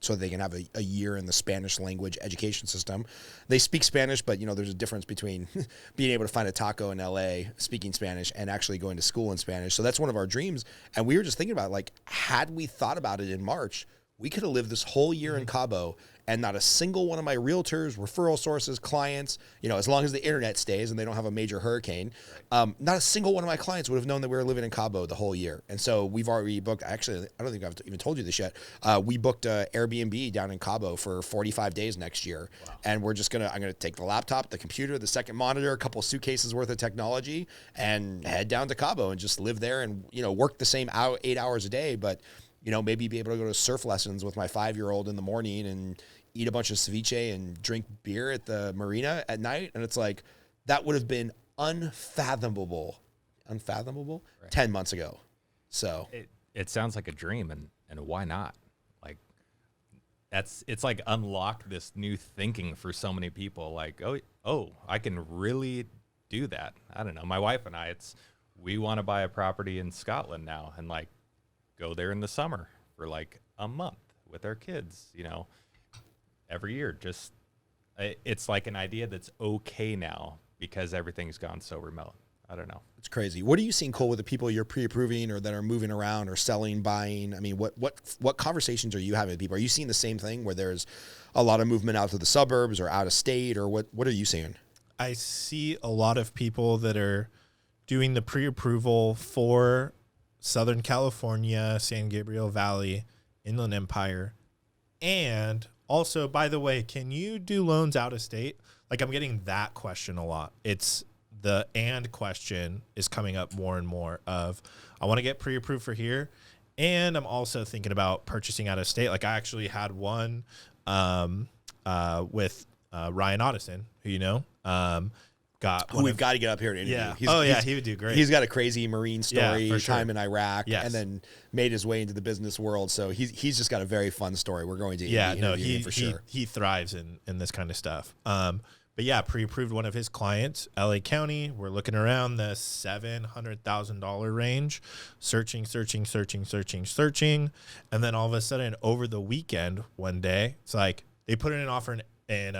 so they can have a year in the Spanish language education system. They speak Spanish, but there's a difference between being able to find a taco in LA speaking Spanish and actually going to school in Spanish. So that's one of our dreams. And we were just thinking about, like, had we thought about it in March, we could have lived this whole year in Cabo, and not a single one of my realtors, referral sources, clients, as long as the internet stays and they don't have a major hurricane, not a single one of my clients would have known that we were living in Cabo the whole year. And so we've already booked, actually, I don't think I've even told you this yet. We booked Airbnb down in Cabo for 45 days next year. Wow. And we're just I'm going to take the laptop, the computer, the second monitor, a couple of suitcases worth of technology, and head down to Cabo and just live there and, work the same 8 hours a day. But maybe be able to go to surf lessons with my 5-year-old in the morning and eat a bunch of ceviche and drink beer at the marina at night. And it's like, that would have been unfathomable right. 10 months ago. So it sounds like a dream, and why not? Like, it's like unlock this new thinking for so many people. Like, oh, I can really do that. I don't know. My wife and I, we want to buy a property in Scotland now and like go there in the summer for like a month with our kids, every year. Just, it's like an idea that's okay now because everything's gone so remote. I don't know. It's crazy. What are you seeing, Cole, with the people you're pre-approving or that are moving around or selling, buying? I mean, what conversations are you having with people? Are you seeing the same thing where there's a lot of movement out to the suburbs or out of state, or what are you seeing? I see a lot of people that are doing the pre-approval for Southern California, San Gabriel Valley, Inland Empire. And also, by the way, can you do loans out of state? Like, I'm getting that question a lot. It's the and question is coming up more and more of, I want to get pre-approved for here, and I'm also thinking about purchasing out of state. Like, I actually had one with Ryan Otteson, who we've got to get up here to interview. Yeah. He would do great. He's got a crazy Marine story, for sure. time in Iraq, and then made his way into the business world. So he's just got a very fun story. We're going to interview him for sure. He thrives in this kind of stuff. But yeah, pre-approved one of his clients, LA County. We're looking around the $700,000 range, searching. And then all of a sudden over the weekend, one day, it's like they put in an offer in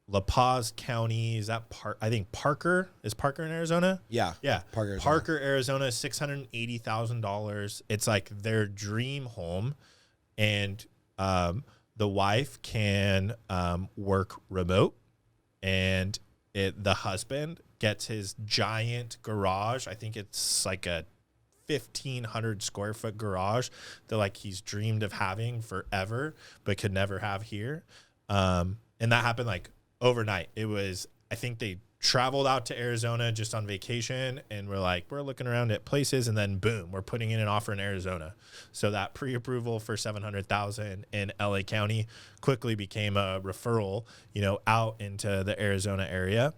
La Paz County. Is that I think Parker? Is Parker in Arizona? Yeah. Parker, Arizona, $680,000. It's like their dream home. And the wife can work remote. And the husband gets his giant garage. I think it's like a 1,500 square foot garage that like he's dreamed of having forever, but could never have here. And that happened like overnight. I think they traveled out to Arizona just on vacation, and we're looking around at places, and then boom, we're putting in an offer in Arizona. So that pre-approval for $700,000 in LA County quickly became a referral, out into the Arizona area.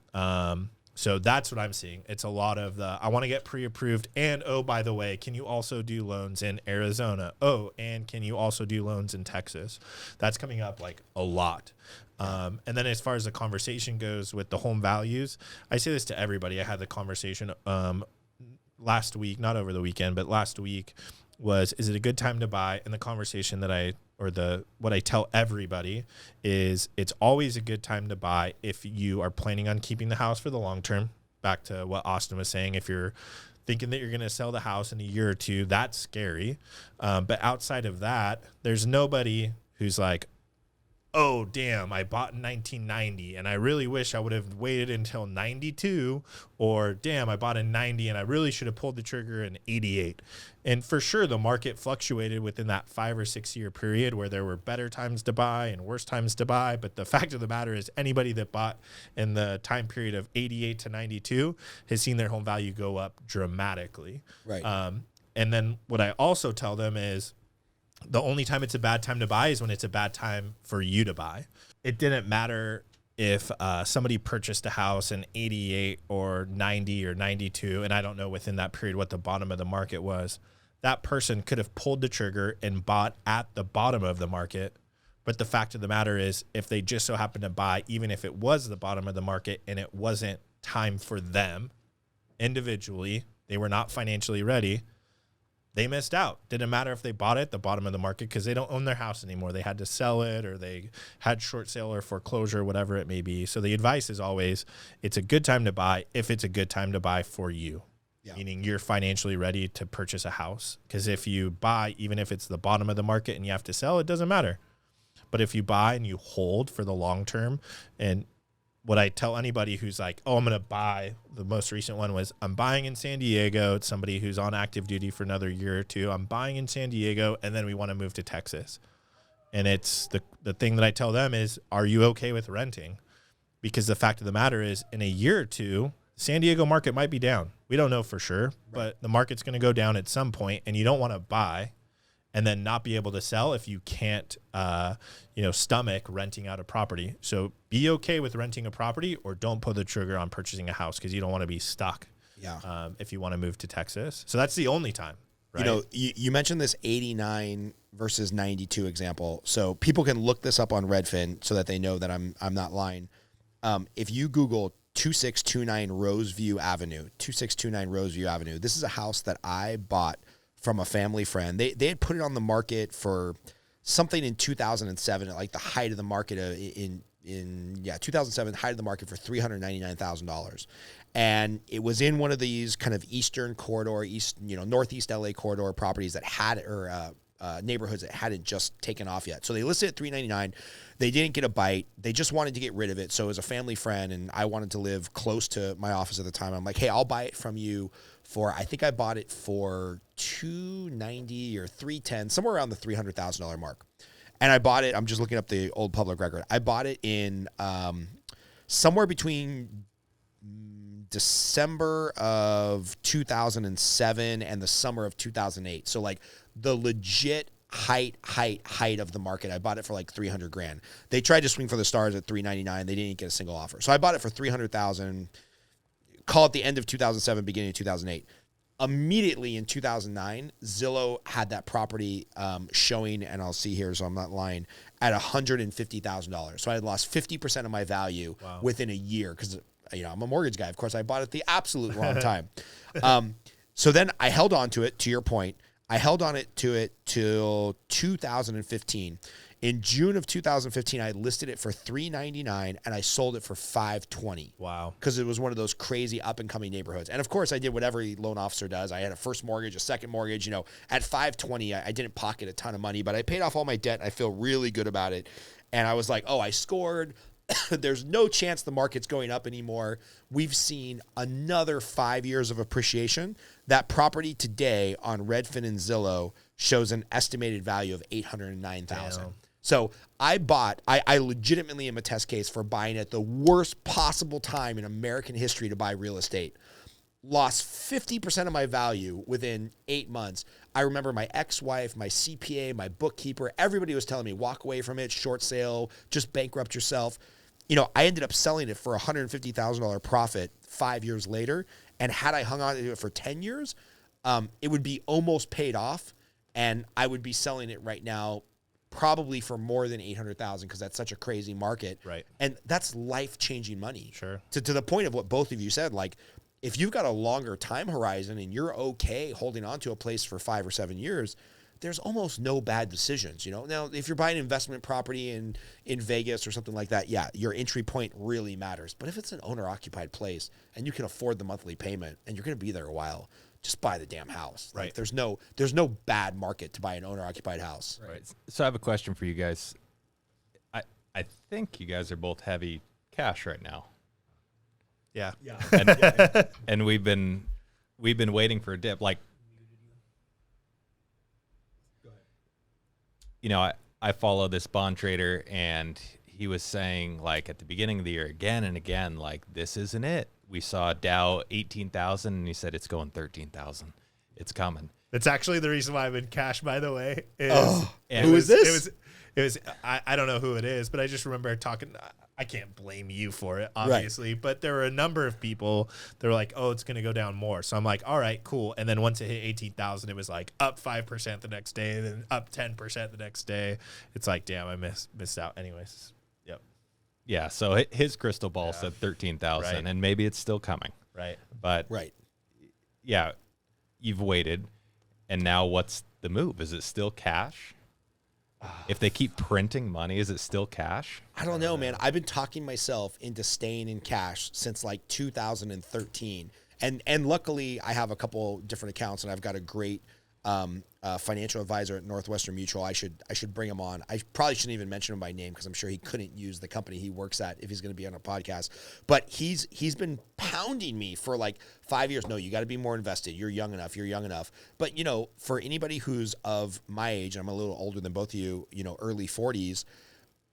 So that's what I'm seeing. It's a lot of I want to get pre-approved, and oh, by the way, can you also do loans in Arizona? Oh, and can you also do loans in Texas? That's coming up like a lot. And then as far as the conversation goes with the home values, I say this to everybody. I had the conversation last week, not over the weekend, but last week was, is it a good time to buy? And the conversation what I tell everybody is it's always a good time to buy if you are planning on keeping the house for the long term. Back to what Austin was saying, if you're thinking that you're going to sell the house in a year or two, that's scary. But outside of that, there's nobody who's like, oh, damn, I bought in 1990 and I really wish I would have waited until 92, or damn, I bought in 90 and I really should have pulled the trigger in 88. And for sure, the market fluctuated within that 5 or 6 year period where there were better times to buy and worse times to buy. But the fact of the matter is anybody that bought in the time period of 88 to 92 has seen their home value go up dramatically. Right. And then what I also tell them is, the only time it's a bad time to buy is when it's a bad time for you to buy. It didn't matter if somebody purchased a house in 88 or 90 or 92, and I don't know within that period what the bottom of the market was. That person could have pulled the trigger and bought at the bottom of the market. But the fact of the matter is, if they just so happened to buy, even if it was the bottom of the market and it wasn't time for them individually, they were not financially ready, they missed out. Didn't matter if they bought it at the bottom of the market because they don't own their house anymore. They had to sell it, or they had short sale or foreclosure, whatever it may be. So the advice is always, it's a good time to buy if it's a good time to buy for you. Yeah. Meaning you're financially ready to purchase a house. Because if you buy, even if it's the bottom of the market and you have to sell, it doesn't matter. But if you buy and you hold for the long term, and what I tell anybody who's like, oh, I'm going to buy, the most recent one was, I'm buying in San Diego. It's somebody who's on active duty for another year or two. I'm buying in San Diego, and then we want to move to Texas. And it's the thing that I tell them is, are you okay with renting? Because the fact of the matter is, in a year or two, San Diego market might be down. We don't know for sure, but the market's going to go down at some point, and you don't want to buy and then not be able to sell if you can't, stomach renting out a property. So be okay with renting a property, or don't pull the trigger on purchasing a house because you don't want to be stuck. Yeah. If you want to move to Texas, so that's the only time. Right? You mentioned this 89 versus 92 example, so people can look this up on Redfin so that they know that I'm not lying. If you Google 2629 Roseview Avenue, this is a house that I bought from a family friend. They had put it on the market for something in 2007 at like the height of the market in 2007, height of the market for $399,000. And it was in one of these kind of eastern corridor, northeast LA corridor properties that had, neighborhoods that hadn't just taken off yet. So they listed at $399,000. They didn't get a bite. They just wanted to get rid of it. So as a family friend, and I wanted to live close to my office at the time, I'm like, hey, I'll buy it from you for, I think I bought it for $290,000 or $310,000, somewhere around the $300,000 mark. And I bought it, I'm just looking up the old public record. I bought it in somewhere between December of 2007 and the summer of 2008. So like the legit height of the market. I bought it for like $300,000. They tried to swing for the stars at $399,000. They didn't get a single offer. So I bought it for $300,000. Call it the end of 2007, beginning of 2008. Immediately in 2009, Zillow had that property showing, and I'll see here, so I'm not lying, at $150,000. So I had lost 50% of my value within a year because, I'm a mortgage guy. Of course, I bought it at the absolute wrong time. So then I held on to it, to your point. I held on to it till 2015. In June of 2015, I listed it for $399 and I sold it for $520. Wow. Because it was one of those crazy up and coming neighborhoods. And of course, I did what every loan officer does. I had a first mortgage, a second mortgage. At $520, I didn't pocket a ton of money, but I paid off all my debt. I feel really good about it. And I was like, I scored. There's no chance the market's going up anymore. We've seen another 5 years of appreciation. That property today on Redfin and Zillow shows an estimated value of $809,000. So I legitimately am a test case for buying at the worst possible time in American history to buy real estate. Lost 50% of my value within 8 months. I remember my ex-wife, my CPA, my bookkeeper, everybody was telling me, walk away from it, short sale, just bankrupt yourself. I ended up selling it for a $150,000 profit 5 years later. And had I hung on to it for 10 years, it would be almost paid off. And I would be selling it right now probably for more than $800,000 because that's such a crazy market. Right. And that's life-changing money. Sure. To the point of what both of you said, like, if you've got a longer time horizon and you're okay holding on to a place for 5 or 7 years, there's almost no bad decisions. Now, if you're buying investment property in Vegas or something like that, yeah, your entry point really matters. But if it's an owner-occupied place and you can afford the monthly payment and you're going to be there a while, just buy the damn house. Right. Like, there's no bad market to buy an owner-occupied house. Right. So I have a question for you guys. I think you guys are both heavy cash right now. Yeah. And we've been waiting for a dip. Like, I follow this bond trader, and he was saying, like, at the beginning of the year again and again, like, this isn't it. We saw Dow 18,000, and he said it's going 13,000. It's coming. That's actually the reason why I'm in cash, by the way. Who is this? It was I don't know who it is, but I just remember talking. I can't blame you for it, obviously, right. But there were a number of people that were like, oh, it's going to go down more. So I'm like, all right, cool. And then once it hit 18,000, it was like up 5% the next day, then up 10% the next day. It's like, damn, I missed out. Anyways, yep. Yeah, so his crystal ball said 13,000, right. And maybe it's still coming. Right. But, yeah, you've waited, and now what's the move? Is it still cash? If they keep printing money, is it still cash? I don't know, man. I've been talking myself into staying in cash since like 2013. And luckily, I have a couple different accounts, and I've got a great financial advisor at Northwestern Mutual. I should bring him on. I probably shouldn't even mention him by name because I'm sure he couldn't use the company he works at if he's going to be on a podcast. But he's been pounding me for like 5 years. No, you got to be more invested. You're young enough. But, for anybody who's of my age, I'm a little older than both of you, early 40s,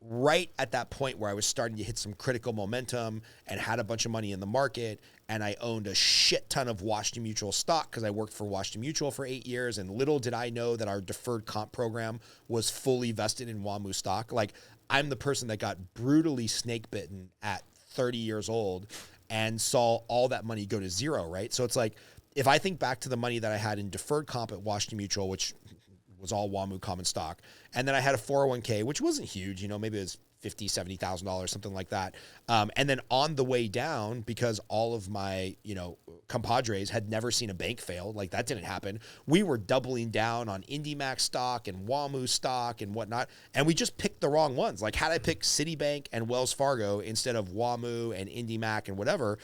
right at that point where I was starting to hit some critical momentum and had a bunch of money in the market, and I owned a shit ton of Washington Mutual stock because I worked for Washington Mutual for 8 years, and little did I know that our deferred comp program was fully vested in WAMU stock. Like, I'm the person that got brutally snake bitten at 30 years old and saw all that money go to zero, right? So it's like, if I think back to the money that I had in deferred comp at Washington Mutual, which was all WAMU common stock. And then I had a 401k, which wasn't huge, maybe it was $50,000, $70,000, something like that. And then on the way down, because all of my, compadres had never seen a bank fail, like that didn't happen. We were doubling down on IndyMac stock and WAMU stock and whatnot. And we just picked the wrong ones. Like, had I picked Citibank and Wells Fargo instead of WAMU and IndyMac and whatever,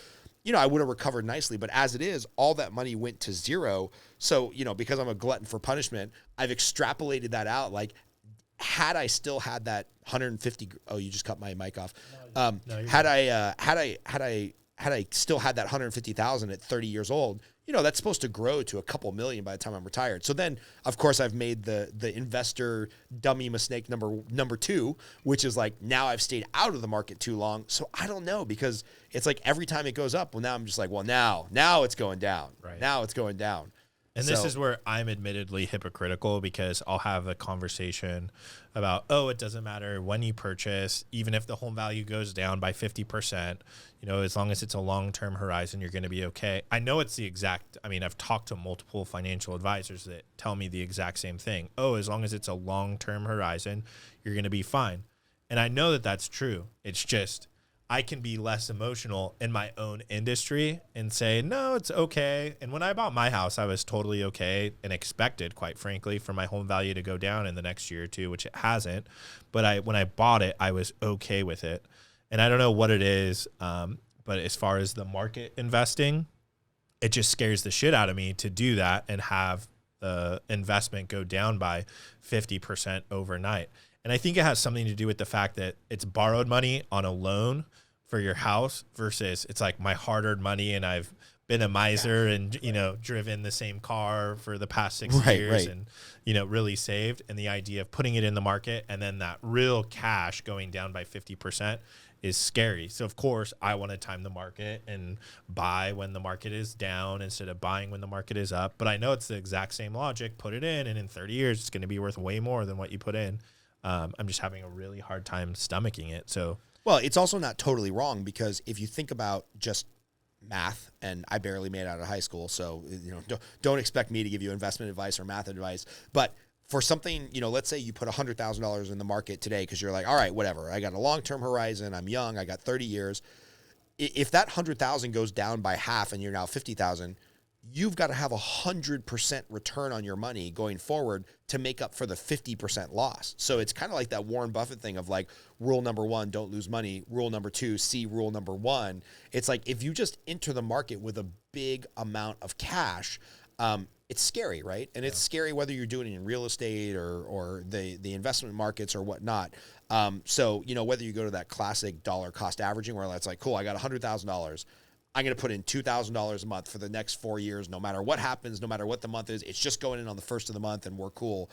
I would have recovered nicely. But as it is, all that money went to zero. So, because I'm a glutton for punishment, I've extrapolated that out. Like, had I still had that 150, oh, you just cut my mic off. Had I still had that 150,000 at 30 years old, that's supposed to grow to a couple million by the time I'm retired. So then, of course, I've made the investor dummy mistake number two, which is like, now I've stayed out of the market too long. So I don't know, because it's like every time it goes up, well, now I'm just like, well, now it's going down. Right. Now it's going down. And this is where I'm admittedly hypocritical, because I'll have a conversation about, it doesn't matter when you purchase, even if the home value goes down by 50%, as long as it's a long-term horizon, you're going to be okay. I know it's I've talked to multiple financial advisors that tell me the exact same thing. As long as it's a long-term horizon, you're going to be fine. And I know that that's true. It's just, I can be less emotional in my own industry and say, no, it's okay. And when I bought my house, I was totally okay and expected, quite frankly, for my home value to go down in the next year or two, which it hasn't. But when I bought it, I was okay with it. And I don't know what it is, but as far as the market investing, it just scares the shit out of me to do that and have the investment go down by 50% overnight. And I think it has something to do with the fact that it's borrowed money on a loan for your house versus it's like my hard-earned money, and I've been a miser and, driven the same car for the past 6 years and, really saved. And the idea of putting it in the market and then that real cash going down by 50% is scary. So, of course, I want to time the market and buy when the market is down instead of buying when the market is up. But I know it's the exact same logic. Put it in, and in 30 years, it's going to be worth way more than what you put in. I'm just having a really hard time stomaching it. So, well, it's also not totally wrong, because if you think about just math, and I barely made it out of high school, so don't expect me to give you investment advice or math advice. But for something, let's say you put $100,000 in the market today because you're like, all right, whatever, I got a long-term horizon, I'm young, I got 30 years. If that 100,000 goes down by half and you're now 50,000, you've got to have 100% return on your money going forward to make up for the 50% loss. So it's kind of like that Warren Buffett thing of like, rule number 1, don't lose money. Rule number 2, see rule number 1. It's like, if you just enter the market with a big amount of cash, it's scary, right? And it's scary whether you're doing it in real estate or the investment markets or whatnot. So, whether you go to that classic dollar cost averaging where that's like, cool, I got $100,000. I'm going to put in $2,000 a month for the next 4 years, no matter what happens, no matter what the month is. It's just going in on the first of the month and we're cool.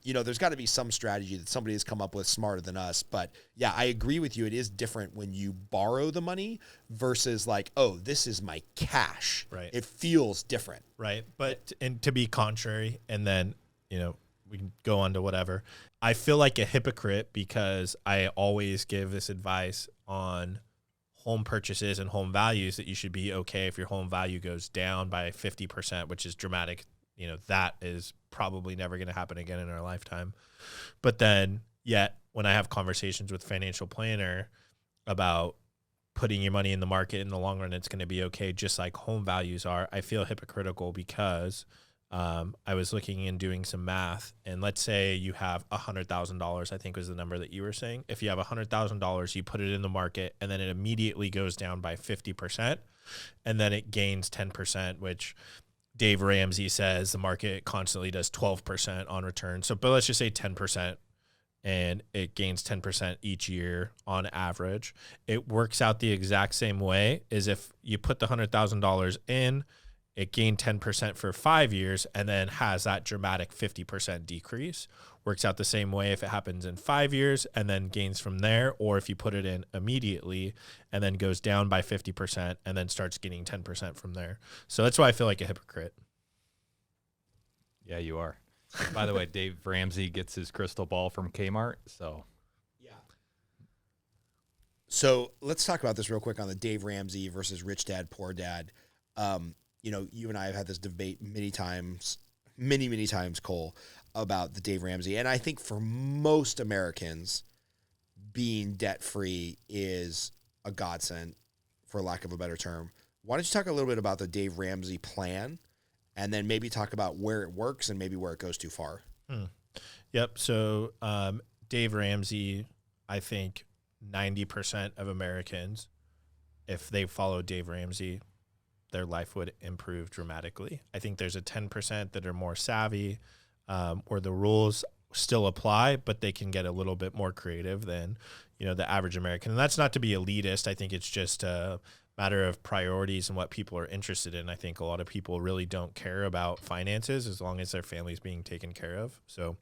There's got to be some strategy that somebody has come up with smarter than us. But yeah, I agree with you. It is different when you borrow the money versus like, this is my cash. Right. It feels different. Right. But, and to be contrary, and then, we can go on to whatever. I feel like a hypocrite because I always give this advice on home purchases and home values that you should be okay if your home value goes down by 50%, which is dramatic. That is probably never going to happen again in our lifetime. But then yet when I have conversations with financial planner about putting your money in the market in the long run, it's going to be okay, just like home values are, I feel hypocritical because I was looking and doing some math, and let's say you have $100,000, I think was the number that you were saying. If you have $100,000, you put it in the market, and then it immediately goes down by 50%, and then it gains 10%, which Dave Ramsey says the market constantly does 12% on return. So, but let's just say 10%, and it gains 10% each year on average. It works out the exact same way as if you put the $100,000 in, it gained 10% for 5 years and then has that dramatic 50% decrease. Works out the same way if it happens in 5 years and then gains from there, or if you put it in immediately and then goes down by 50% and then starts getting 10% from there. So that's why I feel like a hypocrite. Yeah, you are. By the way, Dave Ramsey gets his crystal ball from Kmart, so. Yeah. So let's talk about this real quick on the Dave Ramsey versus Rich Dad, Poor Dad. You and I have had this debate many times, Cole, about the Dave Ramsey. And I think for most Americans, being debt-free is a godsend, for lack of a better term. Why don't you talk a little bit about the Dave Ramsey plan, and then maybe talk about where it works and maybe where it goes too far? Yep. So Dave Ramsey, I think 90% of Americans, if they follow Dave Ramsey, their life would improve dramatically. I think there's a 10% that are more savvy, or the rules still apply, but they can get a little bit more creative than, the average American. And that's not to be elitist. I think it's just matter of priorities and what people are interested in. I think a lot of people really don't care about finances as long as their family's being taken care of. So,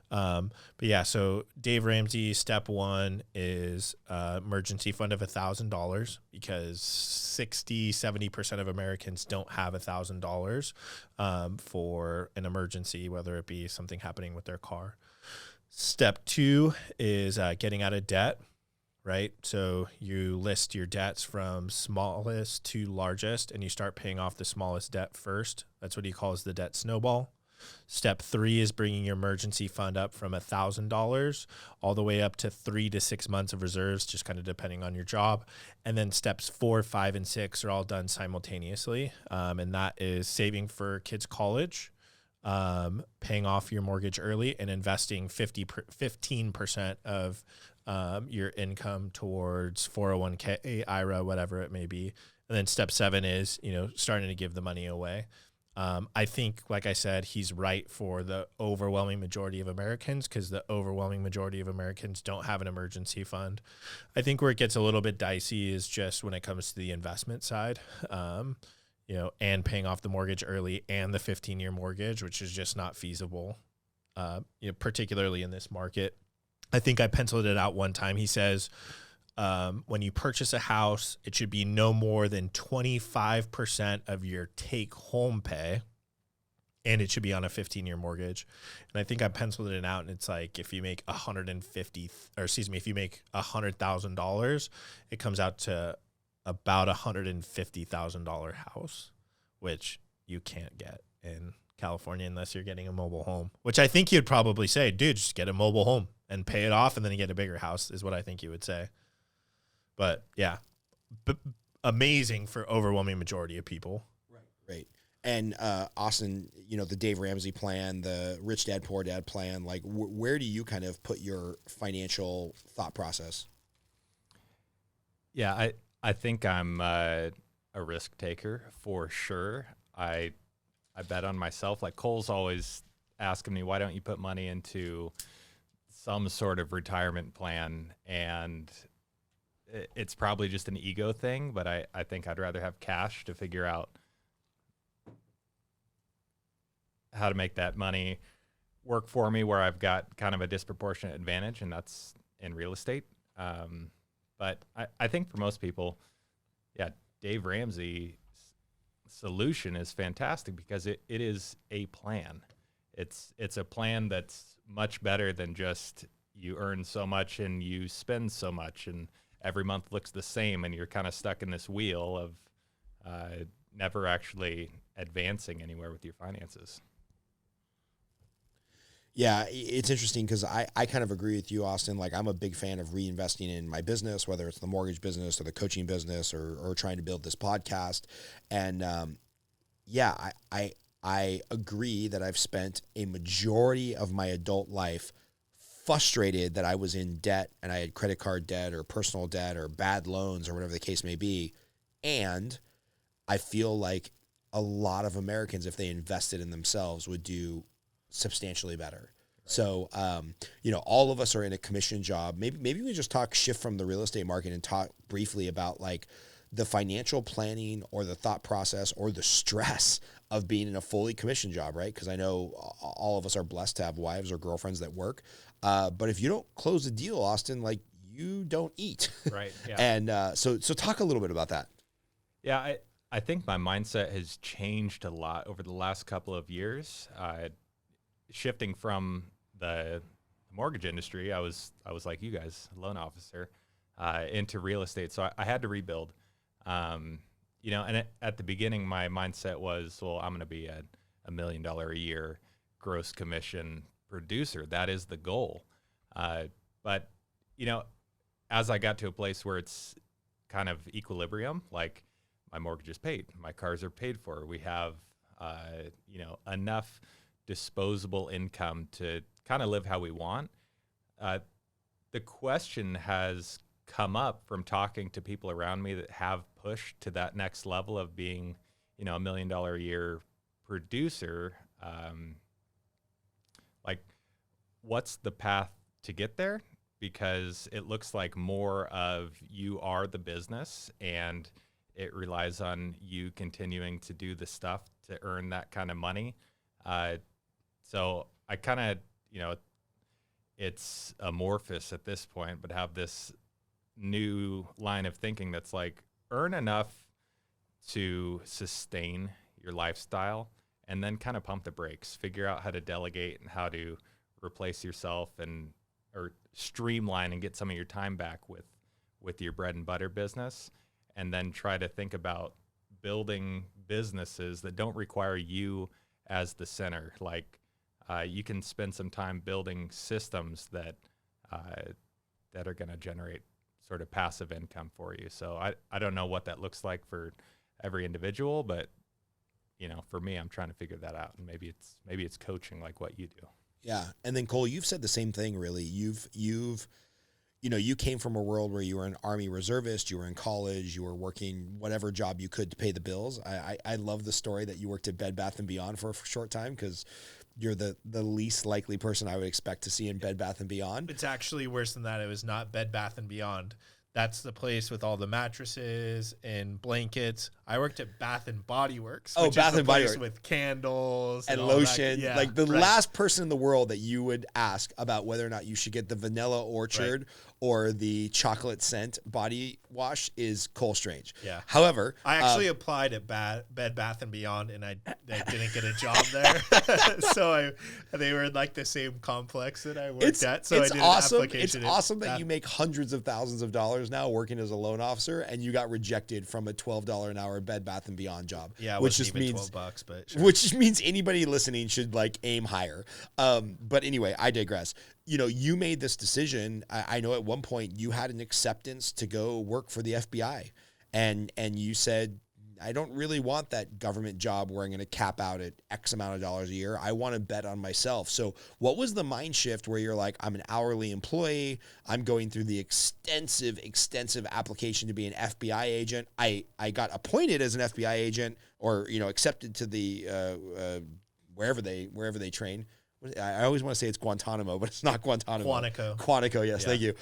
but yeah, so Dave Ramsey, step one is emergency fund of $1,000 because 70% of Americans don't have $1,000 for an emergency, whether it be something happening with their car. Step two is getting out of debt. Right? So you list your debts from smallest to largest, and you start paying off the smallest debt first. That's what he calls the debt snowball. Step three is bringing your emergency fund up from $1,000 all the way up to 3 to 6 months of reserves, just kind of depending on your job. And then steps 4, 5, and 6 are all done simultaneously. And that is saving for kids' college, paying off your mortgage early, and investing 15% of your income towards 401k, IRA, whatever it may be. And then step 7 is, starting to give the money away. I think, like I said, he's right for the overwhelming majority of Americans because the overwhelming majority of Americans don't have an emergency fund. I think where it gets a little bit dicey is just when it comes to the investment side, and paying off the mortgage early and the 15-year mortgage, which is just not feasible, particularly in this market. I think I penciled it out one time. He says, when you purchase a house, it should be no more than 25% of your take-home pay, and it should be on a 15-year mortgage. And I think I penciled it out, and it's like if you make $100,000, it comes out to about $150,000 house, which you can't get in California unless you're getting a mobile home, which I think you'd probably say, dude, just get a mobile home and pay it off and then you get a bigger house is what I think you would say. But yeah, amazing for overwhelming majority of people. Right. And Austin, the Dave Ramsey plan, the Rich Dad, Poor Dad plan, like where do you kind of put your financial thought process? Yeah, I think I'm a risk taker for sure. I bet on myself. Like Cole's always asking me, why don't you put money into some sort of retirement plan? And it's probably just an ego thing, but I think I'd rather have cash to figure out how to make that money work for me where I've got kind of a disproportionate advantage, and that's in real estate. But I think for most people, yeah, Dave Ramsey's solution is fantastic because it is a plan. It's a plan that's much better than just you earn so much and you spend so much and every month looks the same and you're kind of stuck in this wheel of never actually advancing anywhere with your finances. Yeah, it's interesting because I kind of agree with you, Austin. Like I'm a big fan of reinvesting in my business, whether it's the mortgage business or the coaching business or trying to build this podcast. And I agree that I've spent a majority of my adult life frustrated that I was in debt and I had credit card debt or personal debt or bad loans or whatever the case may be. And I feel like a lot of Americans, if they invested in themselves, would do substantially better. So, all of us are in a commission job. Maybe we just shift from the real estate market and talk briefly about like the financial planning or the thought process or the stress of being in a fully commission job, right? Because I know all of us are blessed to have wives or girlfriends that work. But if you don't close a deal, Austin, like you don't eat. Right. Yeah. And so talk a little bit about that. Yeah, I think my mindset has changed a lot over the last couple of years. Shifting from the mortgage industry, I was like you guys, a loan officer, into real estate. So I had to rebuild. And at the beginning, my mindset was, well, I'm going to be a $1 million a year gross commission producer. That is the goal. But as I got to a place where it's kind of equilibrium, like my mortgage is paid, my cars are paid for, we have, enough disposable income to kind of live how we want. The question has come up from talking to people around me that have pushed to that next level of being, $1 million a year producer. Like, what's the path to get there? Because it looks like more of you are the business, and it relies on you continuing to do the stuff to earn that kind of money. So I kind of, it's amorphous at this point, but have this new line of thinking that's like, earn enough to sustain your lifestyle and then kind of pump the brakes, figure out how to delegate and how to replace yourself or streamline and get some of your time back with your bread and butter business, and then try to think about building businesses that don't require you as the center. Like you can spend some time building systems that are going to generate sort of passive income for you. So I don't know what that looks like for every individual, but for me, I'm trying to figure that out. And maybe it's coaching like what you do. Yeah. And then Cole, you've said the same thing, really. You came from a world where you were an Army reservist, you were in college, you were working whatever job you could to pay the bills. I love the story that you worked at Bed Bath & Beyond for a short time, because you're the least likely person I would expect to see in Bed Bath & Beyond. It's actually worse than that. It was not Bed Bath & Beyond. That's the place with all the mattresses and blankets. I worked at Bath and Body Works. Oh, Bath and Body Works with candles and lotion. Yeah, like the last person in the world that you would ask about whether or not you should get the Vanilla Orchard or the chocolate scent body wash is Cole Strange. Yeah. However, I actually applied at Bed Bath and Beyond, and I didn't get a job there. So they were in like the same complex that I worked at. So it's I did awesome. An application. It's awesome that you make hundreds of thousands of dollars now working as a loan officer, and you got rejected from a $12 an hour Bed Bath & Beyond job. Yeah, which just means $12, but sure. Which just means anybody listening should like aim higher. But anyway, I digress. You made this decision. I know at one point you had an acceptance to go work for the FBI, and you said, I don't really want that government job where I'm going to cap out at X amount of dollars a year. I want to bet on myself. So what was the mind shift where you're like, I'm an hourly employee, I'm going through the extensive application to be an FBI agent. I got appointed as an FBI agent, or, accepted to the wherever they train. I always want to say it's Guantanamo, but it's not Guantanamo. Quantico, yes, yeah. Thank you.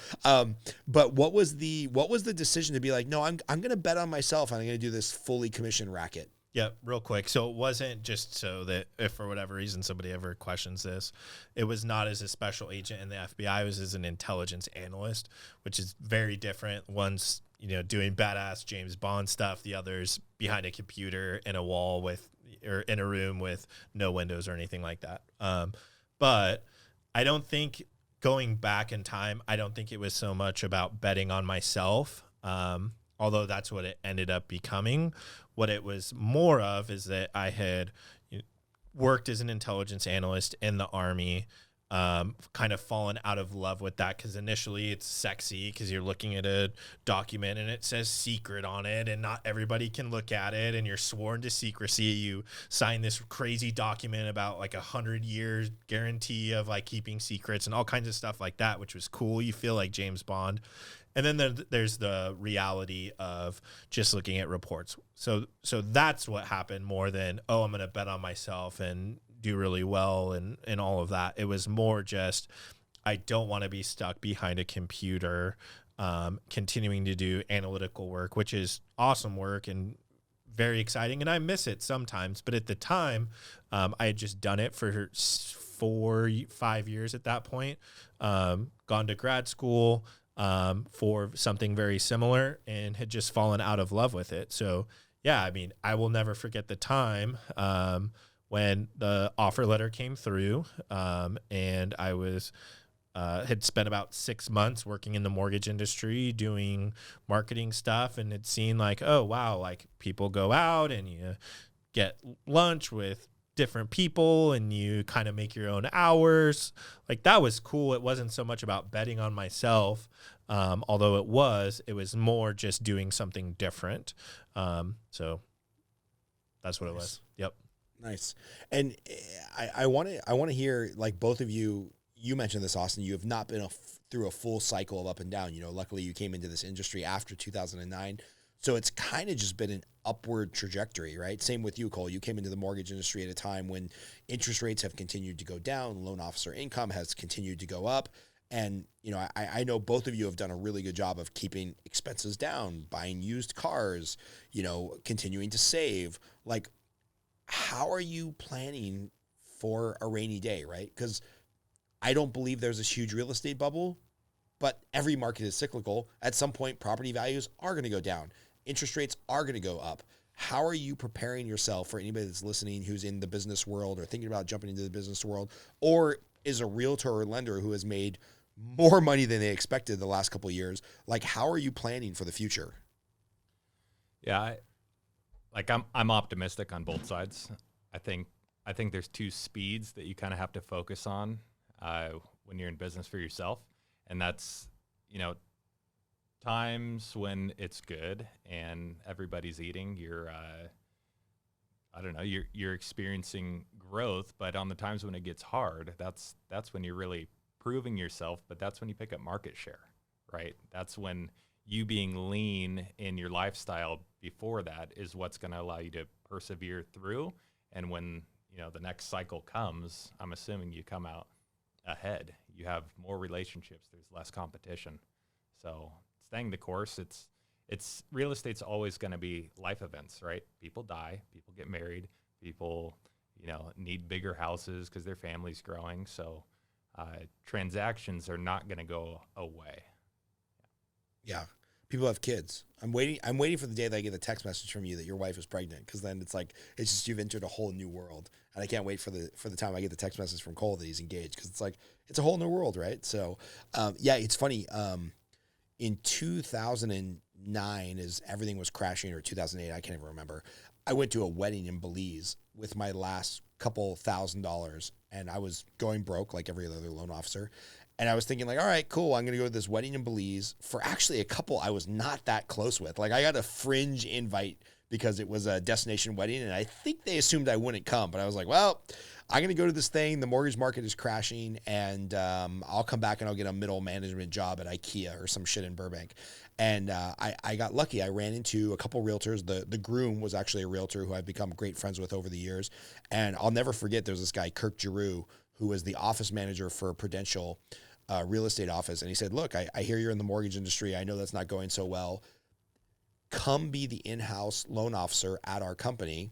But what was the decision to be like, no, I'm going to bet on myself and I'm going to do this fully commission racket? Yeah, real quick. So it wasn't just so that if for whatever reason somebody ever questions this, it was not as a special agent in the FBI. It was as an intelligence analyst, which is very different. One's, doing badass James Bond stuff. The other's behind a computer in a wall or in a room with no windows or anything like that. But I don't think, going back in time, I don't think it was so much about betting on myself, although that's what it ended up becoming. What it was more of is that I had worked as an intelligence analyst in the Army, kind of fallen out of love with that, because initially it's sexy because you're looking at a document and it says secret on it and not everybody can look at it, and you're sworn to secrecy. You sign this crazy document about like 100-year guarantee of like keeping secrets and all kinds of stuff like that, which was cool. You feel like James Bond. And then there's the reality of just looking at reports. So that's what happened more than, I'm going to bet on myself and do really well and all of that. It was more just, I don't want to be stuck behind a computer, continuing to do analytical work, which is awesome work and very exciting. And I miss it sometimes. But at the time, I had just done it for 4-5 years at that point, gone to grad school, for something very similar, and had just fallen out of love with it. So yeah, I mean, I will never forget the time, when the offer letter came through, and I was, had spent about 6 months working in the mortgage industry doing marketing stuff, and had seen like, oh wow, like people go out and you get lunch with different people and you kind of make your own hours. Like that was cool. It wasn't so much about betting on myself, although it was more just doing something different. So that's what it was. Yep. Nice. And I want to hear, like, both of you mentioned this, Austin, you have not been through a full cycle of up and down. Luckily you came into this industry after 2009. So it's kind of just been an upward trajectory, right? Same with you, Cole. You came into the mortgage industry at a time when interest rates have continued to go down, loan officer income has continued to go up, And, you know, I know both of you have done a really good job of keeping expenses down, buying used cars, you know, continuing to save. Like, how are you planning for a rainy day, right? Because I don't believe there's this huge real estate bubble, but every market is cyclical. At some point, property values are going to go down. Interest rates are going to go up. How are you preparing yourself for anybody that's listening who's in the business world or thinking about jumping into the business world, or is a realtor or lender who has made more money than they expected the last couple of years? Like, how are you planning for the future? Yeah, I'm optimistic on both sides. I think there's two speeds that you kind of have to focus on when you're in business for yourself, and that's, you know, times when it's good and everybody's eating. You're I don't know, you're experiencing growth, but on the times when it gets hard, that's when you're really proving yourself, but that's when you pick up market share, right? That's when you being lean in your lifestyle before that is what's going to allow you to persevere through. And when, you know, the next cycle comes, I'm assuming you come out ahead. You have more relationships, there's less competition. So staying the course, it's real estate's always going to be life events, right? People die, people get married, people, you know, need bigger houses because their family's growing. So transactions are not going to go away. Yeah. People have kids. I'm waiting for the day that I get a text message from you that your wife is pregnant, because then it's like, it's just, you've entered a whole new world. And I can't wait for the time I get the text message from Cole that he's engaged, because it's like, it's a whole new world, right? So, yeah, it's funny. In 2009, as everything was crashing, or 2008, I can't even remember, I went to a wedding in Belize with my last couple $1,000, and I was going broke like every other loan officer. And I was thinking, like, all right, cool, I'm going to go to this wedding in Belize for actually a couple I was not that close with. Like, I got a fringe invite because it was a destination wedding, and I think they assumed I wouldn't come. But I was like, well, I'm going to go to this thing. The mortgage market is crashing, and I'll come back and I'll get a middle management job at IKEA or some shit in Burbank. And I got lucky. I ran into a couple realtors. The groom was actually a realtor who I've become great friends with over the years. And I'll never forget, there's this guy, Kirk Giroux, who was the office manager for Prudential real estate office. And he said, look, I hear you're in the mortgage industry. I know that's not going so well. Come be the in-house loan officer at our company.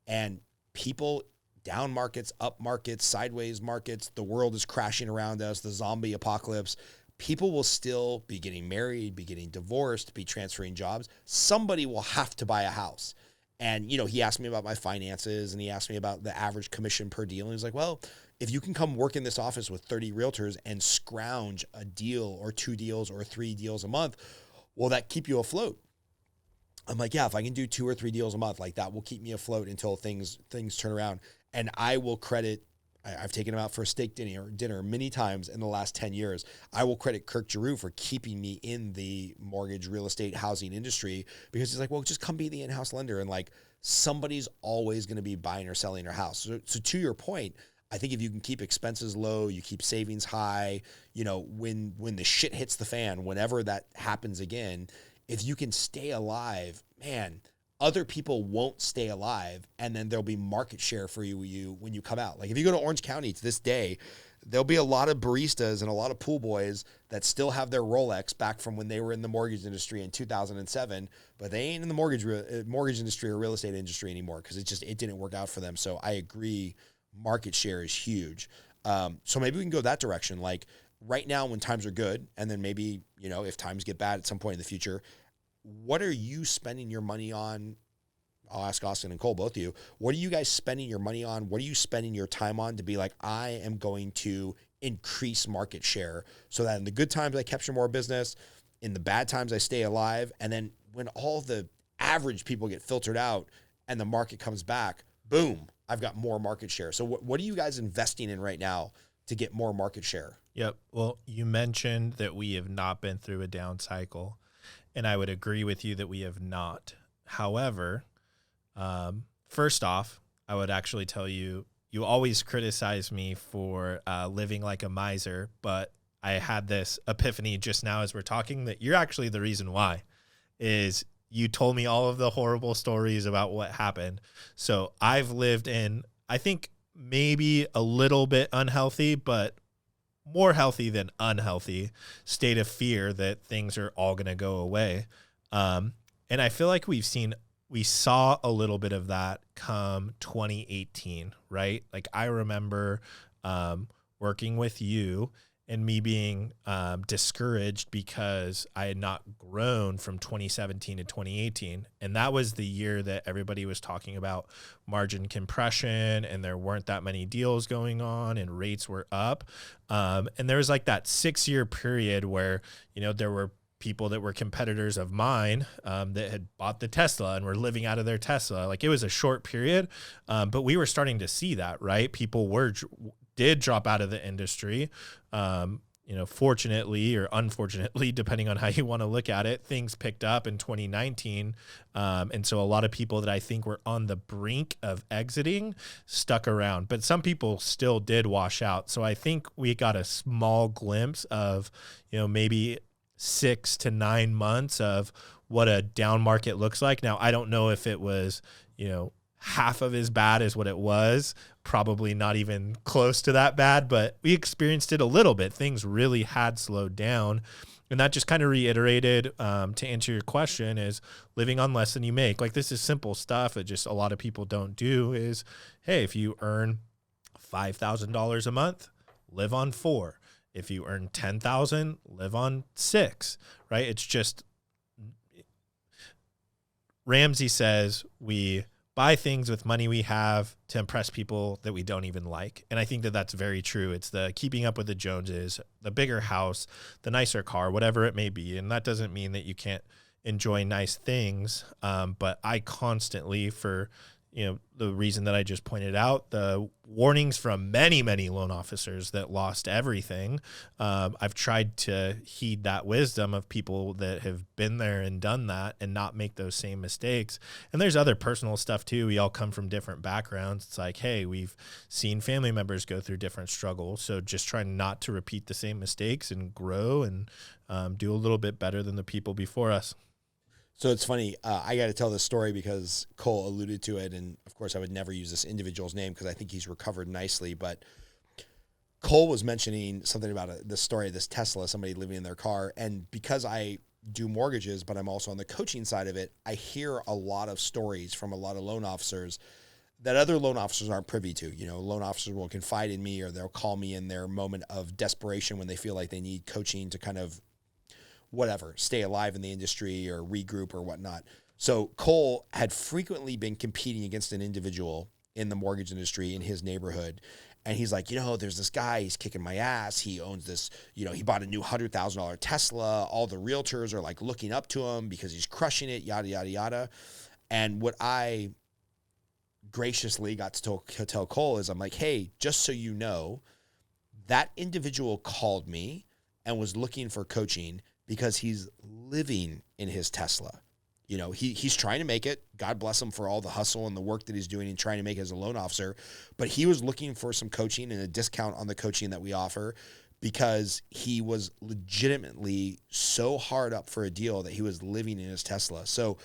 And people, down markets, up markets, sideways markets, the world is crashing around us, the zombie apocalypse, people will still be getting married, be getting divorced, be transferring jobs. Somebody will have to buy a house. And, you know, he asked me about my finances, and he asked me about the average commission per deal. And he's like, well, if you can come work in this office with 30 realtors and scrounge a deal or 2 deals or 3 deals a month, will that keep you afloat? I'm like, yeah, if I can do 2 or 3 deals a month, like, that will keep me afloat until things turn around. And I will credit, I've taken him out for a steak dinner many times in the last 10 years. I will credit Kirk Giroux for keeping me in the mortgage, real estate, housing industry, because he's like, well, just come be the in-house lender. And like, somebody's always going to be buying or selling their house. So to your point, I think if you can keep expenses low, you keep savings high, you know, when the shit hits the fan, whenever that happens again, if you can stay alive, man, other people won't stay alive, and then there'll be market share for you when you come out. Like, if you go to Orange County to this day, there'll be a lot of baristas and a lot of pool boys that still have their Rolex back from when they were in the mortgage industry in 2007, but they ain't in the mortgage industry or real estate industry anymore, because it didn't work out for them. So I agree, market share is huge. So maybe we can go that direction. Like, right now when times are good, and then maybe, you know, if times get bad at some point in the future, what are you spending your money on? I'll ask Austin and Cole, both of you. What are you guys spending your money on? What are you spending your time on to be like, I am going to increase market share so that in the good times I capture more business, in the bad times I stay alive, and then when all the average people get filtered out and the market comes back, boom, I've got more market share. So what are you guys investing in right now to get more market share? Yep. Well, you mentioned that we have not been through a down cycle, and I would agree with you that we have not. However, first off, I would actually tell you, you always criticize me for living like a miser, but I had this epiphany just now as we're talking that you're actually the reason why. Is you told me all of the horrible stories about what happened. So I've lived in, I think, maybe a little bit unhealthy, but more healthy than unhealthy state of fear that things are all going to go away. And I feel like we saw a little bit of that come 2018, right? Like I remember working with you and me being discouraged because I had not grown from 2017 to 2018. And that was the year that everybody was talking about margin compression and there weren't that many deals going on and rates were up. And there was like that 6-year period where, you know, there were people that were competitors of mine that had bought the Tesla and were living out of their Tesla. Like it was a short period, but we were starting to see that, right? People did drop out of the industry. You know, fortunately or unfortunately, depending on how you want to look at it, things picked up in 2019. And so a lot of people that I think were on the brink of exiting stuck around, but some people still did wash out. So I think we got a small glimpse of, you know, maybe 6 to 9 months of what a down market looks like. Now, I don't know if it was, you know, half of as bad as what it was, probably not even close to that bad, but we experienced it a little bit. Things really had slowed down. And that just kind of reiterated, to answer your question, is living on less than you make. Like this is simple stuff that just a lot of people don't do is, hey, if you earn $5,000 a month, live on 4. If you earn 10,000, live on 6, right? It's just, Ramsey says we buy things with money we have to impress people that we don't even like. And I think that that's very true. It's the keeping up with the Joneses, the bigger house, the nicer car, whatever it may be. And that doesn't mean that you can't enjoy nice things. But I constantly, for, you know, the reason that I just pointed out, the warnings from many, many loan officers that lost everything. I've tried to heed that wisdom of people that have been there and done that and not make those same mistakes. And there's other personal stuff too. We all come from different backgrounds. It's like, hey, we've seen family members go through different struggles. So just trying not to repeat the same mistakes and grow and do a little bit better than the people before us. So it's funny. I got to tell this story because Cole alluded to it. And of course, I would never use this individual's name because I think he's recovered nicely. But Cole was mentioning something about the story of this Tesla, somebody living in their car. And because I do mortgages, but I'm also on the coaching side of it, I hear a lot of stories from a lot of loan officers that other loan officers aren't privy to. You know, loan officers will confide in me or they'll call me in their moment of desperation when they feel like they need coaching to kind of whatever, stay alive in the industry or regroup or whatnot. So Cole had frequently been competing against an individual in the mortgage industry in his neighborhood. And he's like, you know, there's this guy, he's kicking my ass. He owns this, you know, he bought a new $100,000 Tesla. All the realtors are like looking up to him because he's crushing it, yada, yada, yada. And what I graciously got to tell Cole is I'm like, hey, just so you know, that individual called me and was looking for coaching because he's living in his Tesla. You know, he's trying to make it. God bless him for all the hustle and the work that he's doing and trying to make as a loan officer. But he was looking for some coaching and a discount on the coaching that we offer because he was legitimately so hard up for a deal that he was living in his Tesla. So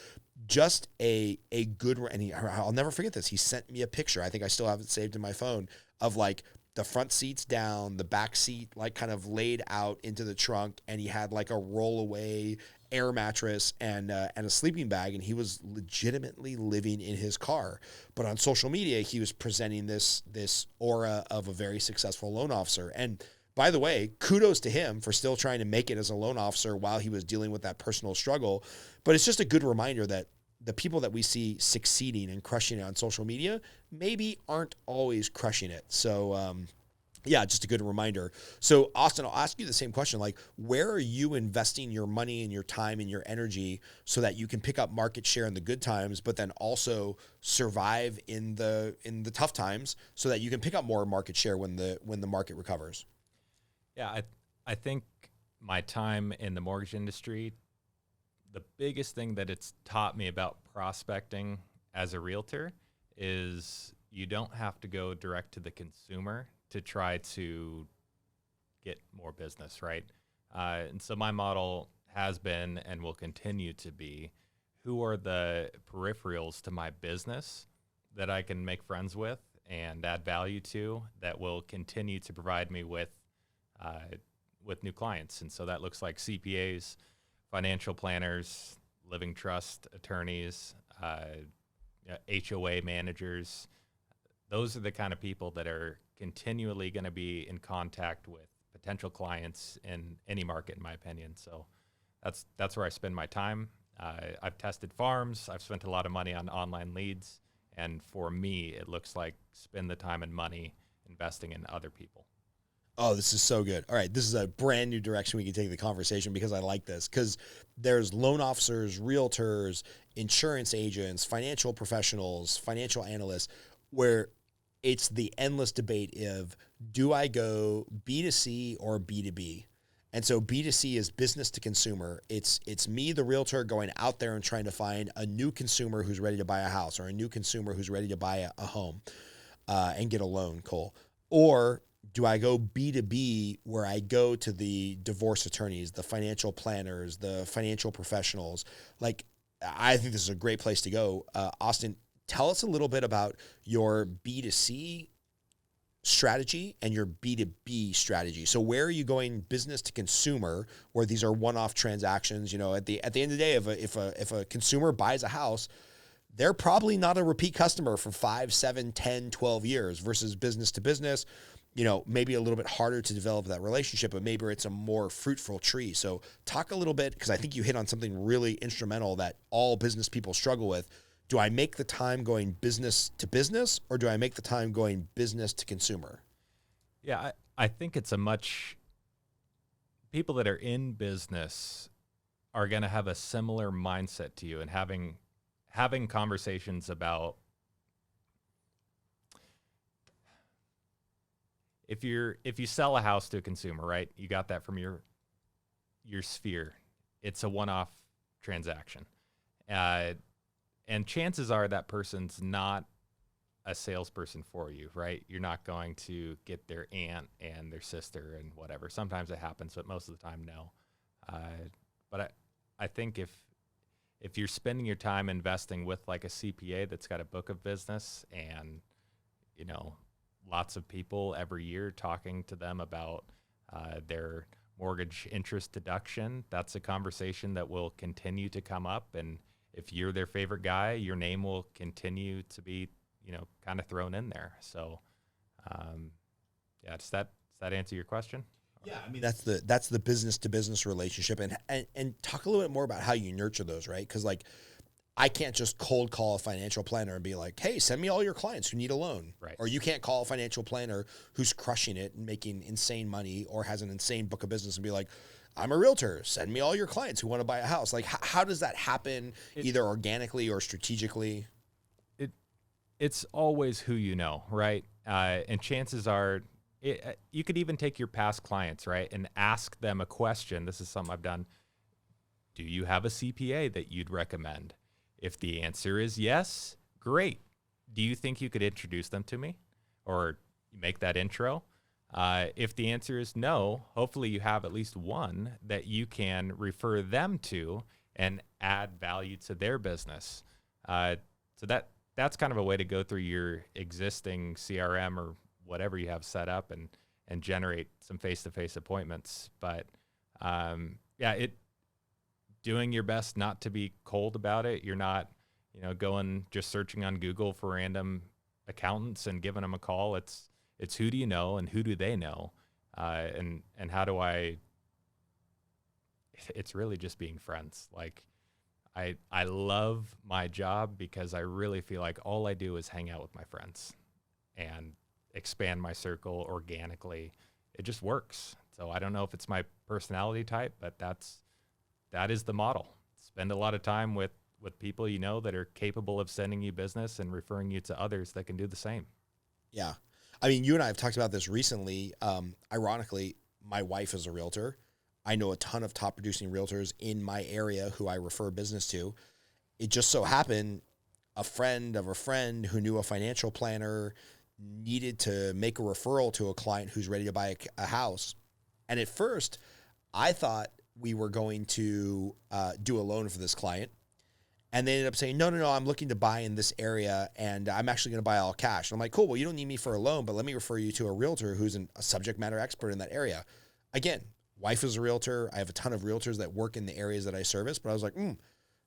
just a good, and I'll never forget this. He sent me a picture. I think I still have it saved in my phone of like the front seat's down, the back seat like kind of laid out into the trunk, and he had like a rollaway air mattress and a sleeping bag, and he was legitimately living in his car. But on social media, he was presenting this aura of a very successful loan officer. And by the way, kudos to him for still trying to make it as a loan officer while he was dealing with that personal struggle. But it's just a good reminder that the people that we see succeeding and crushing it on social media maybe aren't always crushing it. So, yeah, just a good reminder. So, Austin, I'll ask you the same question. Like, where are you investing your money and your time and your energy so that you can pick up market share in the good times, but then also survive in the tough times so that you can pick up more market share when the market recovers? Yeah, I think my time in the mortgage industry, the biggest thing that it's taught me about prospecting as a realtor is you don't have to go direct to the consumer to try to get more business, right? And so my model has been and will continue to be, who are the peripherals to my business that I can make friends with and add value to that will continue to provide me with with new clients. And so that looks like CPAs, financial planners, living trust attorneys, HOA managers. Those are the kind of people that are continually going to be in contact with potential clients in any market, in my opinion. So that's where I spend my time. I've tested farms. I've spent a lot of money on online leads. And for me, it looks like spend the time and money investing in other people. Oh, this is so good. All right, this is a brand new direction we can take the conversation because I like this. Because there's loan officers, realtors, insurance agents, financial professionals, financial analysts, where it's the endless debate of, do I go B2C or B2B? And so B2C is business to consumer. It's me, the realtor, going out there and trying to find a new consumer who's ready to buy a house, or a new consumer who's ready to buy a home and get a loan, Cole. Or do I go B2B, where I go to the divorce attorneys, the financial planners, the financial professionals? Like, I think this is a great place to go. Austin, tell us a little bit about your B2C strategy and your B2B strategy. So where are you going business to consumer, where these are one-off transactions? You know, at the end of the day, if a consumer buys a house, they're probably not a repeat customer for 5, 7, 10, 12 years, versus business to business. You know, maybe a little bit harder to develop that relationship, but maybe it's a more fruitful tree. So talk a little bit, because I think you hit on something really instrumental that all business people struggle with. Do I make the time going business to business, or do I make the time going business to consumer? Yeah, I think it's people that are in business are going to have a similar mindset to you, and having conversations about, if you sell a house to a consumer, right? You got that from your sphere. It's a one-off transaction. And chances are that person's not a salesperson for you, right? You're not going to get their aunt and their sister and whatever. Sometimes it happens, but most of the time, no. But I think if you're spending your time investing with like a CPA that's got a book of business, and, you know, lots of people every year talking to them about their mortgage interest deduction, that's a conversation that will continue to come up. And if you're their favorite guy, your name will continue to be, you know, kind of thrown in there. So, yeah, does that answer your question? Yeah, I mean, that's the business to business relationship, and talk a little bit more about how you nurture those, right? Because like, I can't just cold call a financial planner and be like, hey, send me all your clients who need a loan. Right. Or you can't call a financial planner who's crushing it and making insane money or has an insane book of business and be like, I'm a realtor, send me all your clients who want to buy a house. Like, how does that happen, either organically or strategically? It's always who you know, right? And chances are, you could even take your past clients, right, and ask them a question. This is something I've done. Do you have a CPA that you'd recommend? If the answer is yes, great. Do you think you could introduce them to me or make that intro? If the answer is no, hopefully you have at least one that you can refer them to and add value to their business. So that's kind of a way to go through your existing CRM or whatever you have set up and generate some face-to-face appointments. But yeah, doing your best not to be cold about it. You're not, going just searching on Google for random accountants and giving them a call. It's who do you know and who do they know, and how do I? It's really just being friends. Like, I love my job because I really feel like all I do is hang out with my friends and expand my circle organically. It just works. So I don't know if it's my personality type, but that is the model. Spend a lot of time with people that are capable of sending you business and referring you to others that can do the same. Yeah. I mean, you and I have talked about this recently. Ironically, my wife is a realtor. I know a ton of top producing realtors in my area who I refer business to. It just so happened a friend of a friend who knew a financial planner needed to make a referral to a client who's ready to buy a house. And at first, I thought we were going to do a loan for this client. And they ended up saying, no, I'm looking to buy in this area, and I'm actually going to buy all cash. And I'm like, cool, well, you don't need me for a loan, but let me refer you to a realtor who's a subject matter expert in that area. again, wife is a realtor. I have a ton of realtors that work in the areas that I service, but I was like,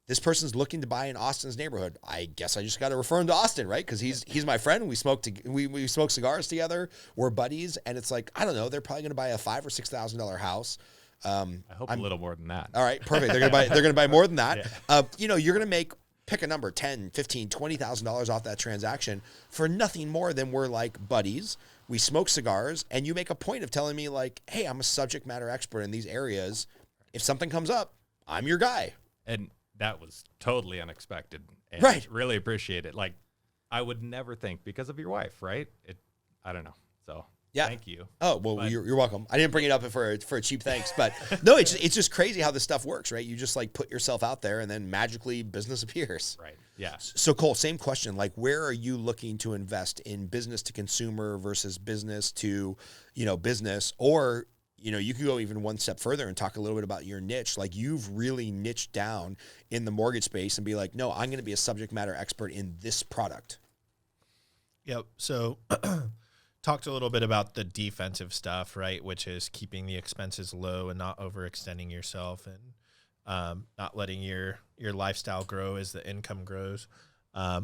this person's looking to buy in Austin's neighborhood. I guess I just got to refer him to Austin, right? Because he's my friend. We smoke cigars together. We're buddies, and it's like, I don't know. They're probably going to buy a $5,000 or $6,000 house. I hope a little more than that. All right, perfect. They're gonna buy more than that. Yeah. You're gonna make, pick a number, $10,000, $15,000, $20,000 off that transaction for nothing more than we're like buddies. We smoke cigars, and you make a point of telling me like, hey, I'm a subject matter expert in these areas. If something comes up, I'm your guy. And that was totally unexpected. And right. Really appreciate it. Like, I would never think, because of your wife, right? I don't know. So. Yeah. Thank you. Oh, well, you're welcome. I didn't bring it up for a cheap thanks, but no, it's just crazy how this stuff works, right? You just like put yourself out there and then magically business appears. Right. Yeah. So Cole, same question. Like, where are you looking to invest in business to consumer versus business to, business? Or, you could go even one step further and talk a little bit about your niche. Like, you've really niched down in the mortgage space and be like, no, I'm going to be a subject matter expert in this product. Yep. So talked a little bit about the defensive stuff, right? Which is keeping the expenses low and not overextending yourself and not letting your lifestyle grow as the income grows.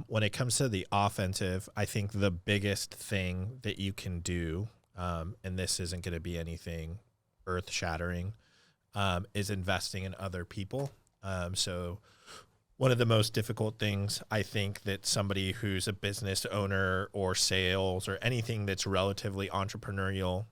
When it comes to the offensive, I think the biggest thing that you can do, and this isn't going to be anything earth-shattering, is investing in other people. So one of the most difficult things, I think, that somebody who's a business owner or sales or anything that's relatively entrepreneurial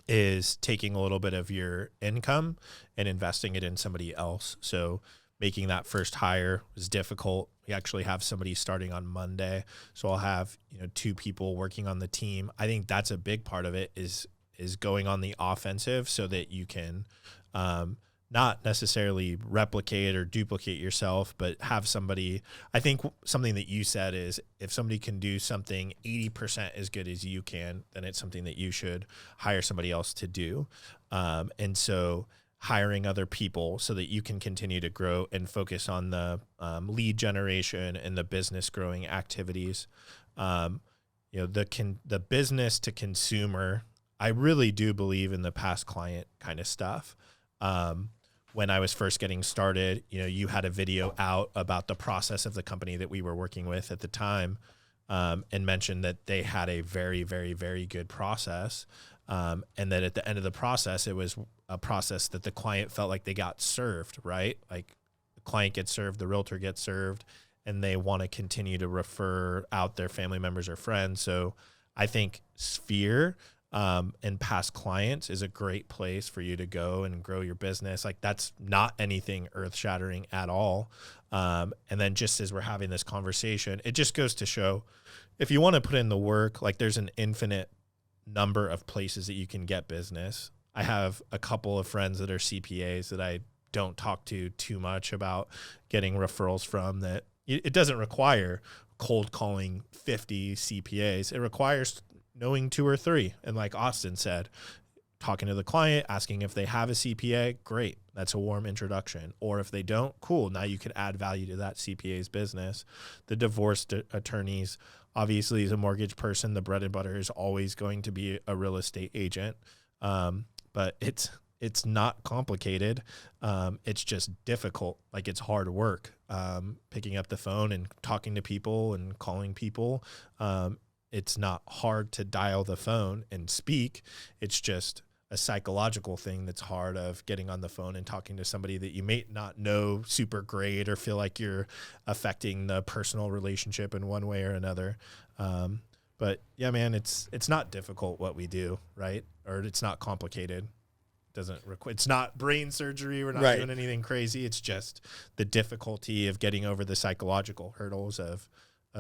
is taking a little bit of your income and investing it in somebody else. So making that first hire was difficult. We actually have somebody starting on Monday. So I'll have, 2 people working on the team. I think that's a big part of it is going on the offensive so that you can not necessarily replicate or duplicate yourself, but have somebody. I think something that you said is if somebody can do something 80% as good as you can, then it's something that you should hire somebody else to do. And so hiring other people so that you can continue to grow and focus on the lead generation and the business growing activities. The business to consumer, I really do believe in the past client kind of stuff. When I was first getting started, you had a video out about the process of the company that we were working with at the time, and mentioned that they had a very, very, very good process. And that at the end of the process, it was a process that the client felt like they got served, right? Like the client gets served, the realtor gets served, and they want to continue to refer out their family members or friends. So I think Sphere and past clients is a great place for you to go and grow your business. Like that's not anything earth shattering at all. And then just as we're having this conversation, it just goes to show if you want to put in the work, like there's an infinite number of places that you can get business. I have a couple of friends that are CPAs that I don't talk to too much about getting referrals from. That it doesn't require cold calling 50 CPAs. It requires knowing 2 or 3. And like Austin said, talking to the client, asking if they have a CPA, great. That's a warm introduction. Or if they don't, cool. Now you could add value to that CPA's business. The divorce attorneys, obviously as a mortgage person, the bread and butter is always going to be a real estate agent. But it's not complicated. It's just difficult. Like it's hard work. Picking up the phone and talking to people and calling people. It's not hard to dial the phone and speak. It's just a psychological thing that's hard of getting on the phone and talking to somebody that you may not know super great or feel like you're affecting the personal relationship in one way or another. But yeah, man, it's not difficult what we do, right? Or it's not complicated. It's not brain surgery. We're not doing anything crazy. It's just the difficulty of getting over the psychological hurdles of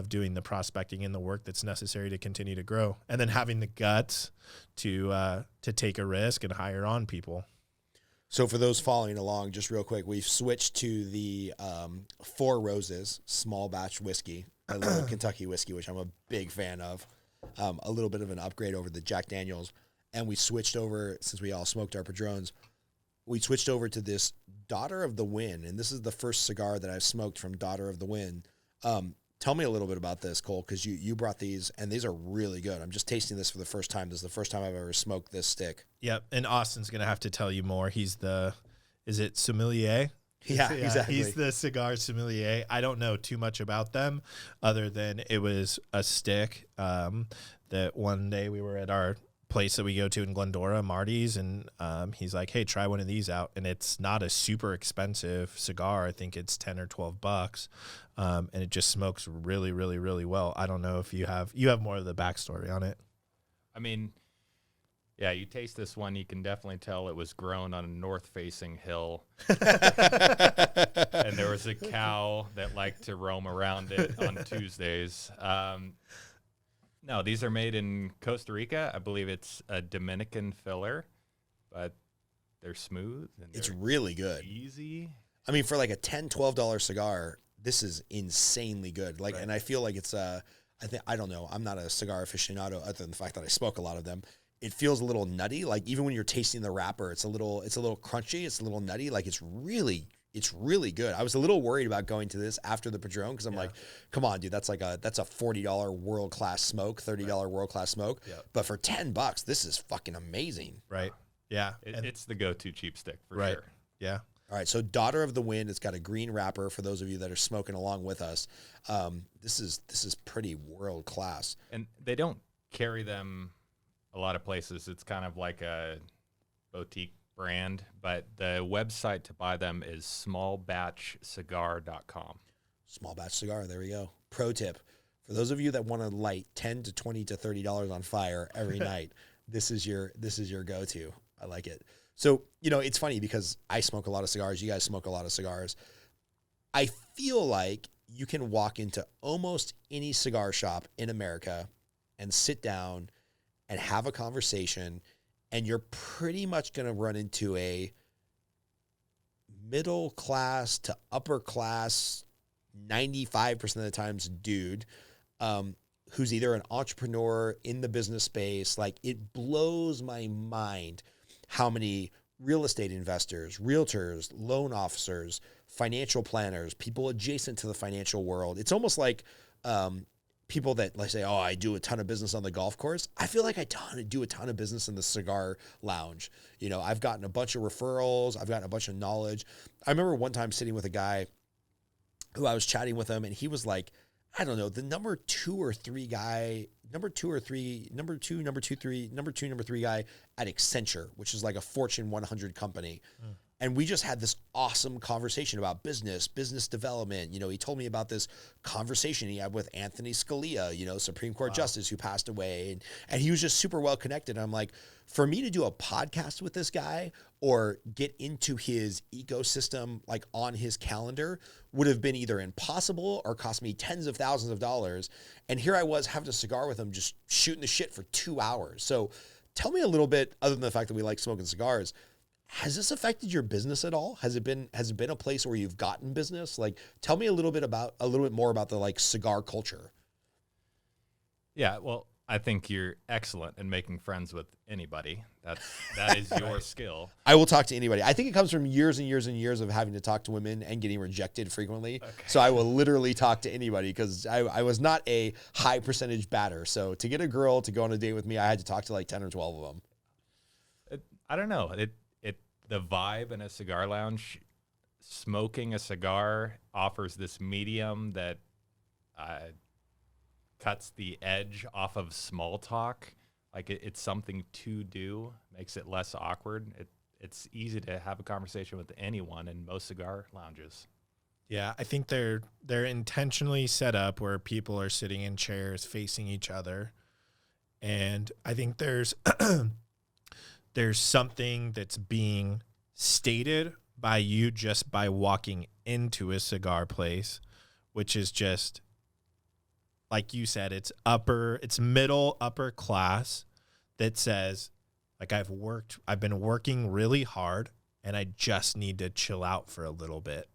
doing the prospecting and the work that's necessary to continue to grow, and then having the guts to take a risk and hire on people. So for those following along, just real quick, we've switched to the 4 Roses small batch whiskey, a little Kentucky whiskey, which I'm a big fan of. A little bit of an upgrade over the Jack Daniels. And we switched over, since we all smoked our Padrones, we switched over to this Daughter of the Wind. And this is the first cigar that I've smoked from Daughter of the Wind. Tell me a little bit about this, Cole, because you brought these, and these are really good. I'm just tasting this for the first time. This is the first time I've ever smoked this stick. Yep, and Austin's going to have to tell you more. He's is it sommelier? Yeah, exactly. He's the cigar sommelier. I don't know too much about them other than it was a stick that one day we were at our place that we go to in Glendora, Marty's, and he's like, hey, try one of these out. And it's not a super expensive cigar. I think it's 10 or 12 bucks. And it just smokes really, really, really well. I don't know if you have more of the backstory on it. I mean, yeah, you taste this one, you can definitely tell it was grown on a north-facing hill. And there was a cow that liked to roam around it on Tuesdays. No, these are made in Costa Rica. I believe it's a Dominican filler, but they're smooth. And It's really good. Easy. I mean, for like a $10, $12 cigar, this is insanely good. Like, And I feel like it's I don't know. I'm not a cigar aficionado other than the fact that I smoke a lot of them. It feels a little nutty. Like even when you're tasting the wrapper, it's a little crunchy. It's a little nutty. Like it's really good. I was a little worried about going to this after the Padron because I'm like, come on, dude, that's a $40 world class smoke, $30 world class smoke. Yep. But for $10, this is fucking amazing. Right. Yeah. It's the go-to cheap stick for sure. Yeah. All right, so Daughter of the Wind. It's got a green wrapper for those of you that are smoking along with us. This is pretty world class. And they don't carry them a lot of places. It's kind of like a boutique brand, but the website to buy them is smallbatchcigar.com. Small Batch Cigar, there we go. Pro tip. For those of you that want to light $10 to $20 to $30 on fire every night, this is your go-to. I like it. So, it's funny because I smoke a lot of cigars. You guys smoke a lot of cigars. I feel like you can walk into almost any cigar shop in America and sit down and have a conversation, and you're pretty much going to run into a middle class to upper class, 95% of the times dude, who's either an entrepreneur in the business space. Like, it blows my mind how many real estate investors, realtors, loan officers, financial planners, people adjacent to the financial world. It's almost like people that like say, oh, I do a ton of business on the golf course. I feel like I do a ton of business in the cigar lounge. I've gotten a bunch of referrals. I've gotten a bunch of knowledge. I remember one time sitting with a guy who I was chatting with him, and he was like, I don't know, the number two, number three guy at Accenture, which is like a Fortune 100 company. And we just had this awesome conversation about business development. He told me about this conversation he had with Anthony Scalia, Supreme Court Justice who passed away. And he was just super well connected. And I'm like, for me to do a podcast with this guy or get into his ecosystem, like on his calendar, would have been either impossible or cost me tens of thousands of dollars. And here I was having a cigar with him, just shooting the shit for 2 hours. So tell me a little bit, other than the fact that we like smoking cigars, has this affected your business at all? Has it been a place where you've gotten business? Like, tell me a little bit more about the like cigar culture. Yeah, well, I think you're excellent in making friends with anybody. That is your skill. I will talk to anybody. I think it comes from years and years and years of having to talk to women and getting rejected frequently. Okay. So I will literally talk to anybody because I was not a high percentage batter. So to get a girl to go on a date with me, I had to talk to like 10 or 12 of them. I don't know. The vibe in a cigar lounge, smoking a cigar offers this medium that cuts the edge off of small talk. Like it's something to do, makes it less awkward. It's easy to have a conversation with anyone in most cigar lounges. Yeah, I think they're intentionally set up where people are sitting in chairs facing each other. And I think there's something that's being stated by you just by walking into a cigar place, which is just, like you said, it's middle, upper class that says, like, I've been working really hard and I just need to chill out for a little bit.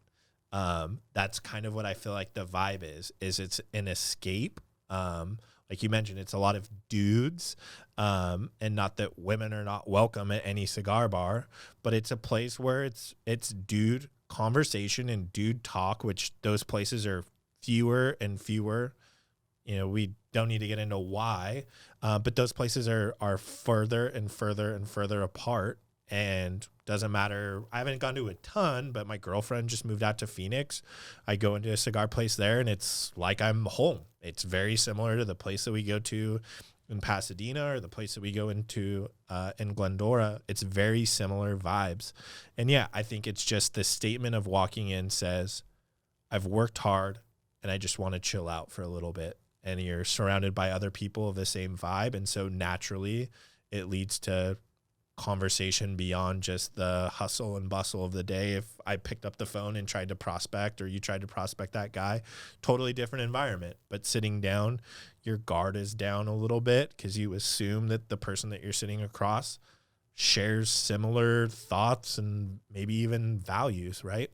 That's kind of what I feel like the vibe is it's an escape. Like you mentioned, it's a lot of dudes, and not that women are not welcome at any cigar bar, but it's a place where it's dude conversation and dude talk, which those places are fewer and fewer. You know, we don't need to get into why, but those places are further and further and further apart. And doesn't matter. I haven't gone to a ton, but my girlfriend just moved out to Phoenix. I go into a cigar place there, and it's like I'm home. It's very similar to the place that we go to in Pasadena or the place that we go into in Glendora. It's very similar vibes. And yeah, I think it's just the statement of walking in says, I've worked hard and I just want to chill out for a little bit. And you're surrounded by other people of the same vibe. And so naturally it leads to conversation beyond just the hustle and bustle of the day. If I picked up the phone and tried to prospect, or you tried to prospect that guy, totally different environment. But sitting down, your guard is down a little bit because you assume that the person that you're sitting across shares similar thoughts and maybe even values, right?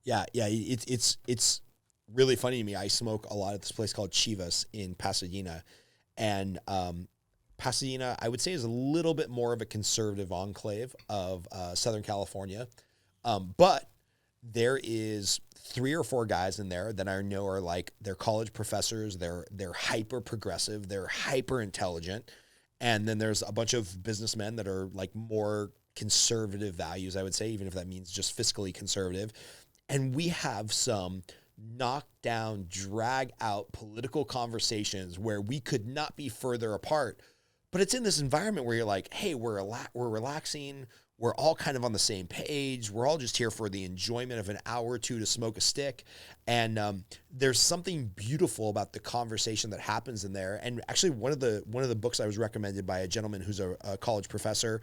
Yeah. It's really funny to me. I smoke a lot at this place called Chivas in Pasadena, and Pasadena, I would say, is a little bit more of a conservative enclave of Southern California. But there is 3 or 4 guys in there that I know are like, they're college professors. They're hyper progressive. They're hyper intelligent. And then there's a bunch of businessmen that are like more conservative values, I would say, even if that means just fiscally conservative. And we have some knockdown, drag out political conversations where we could not be further apart. But it's in this environment where you're like, hey, we're relaxing. We're all kind of on the same page. We're all just here for the enjoyment of an hour or two to smoke a stick. And there's something beautiful about the conversation that happens in there. And actually, one of the books I was recommended by a gentleman who's a college professor.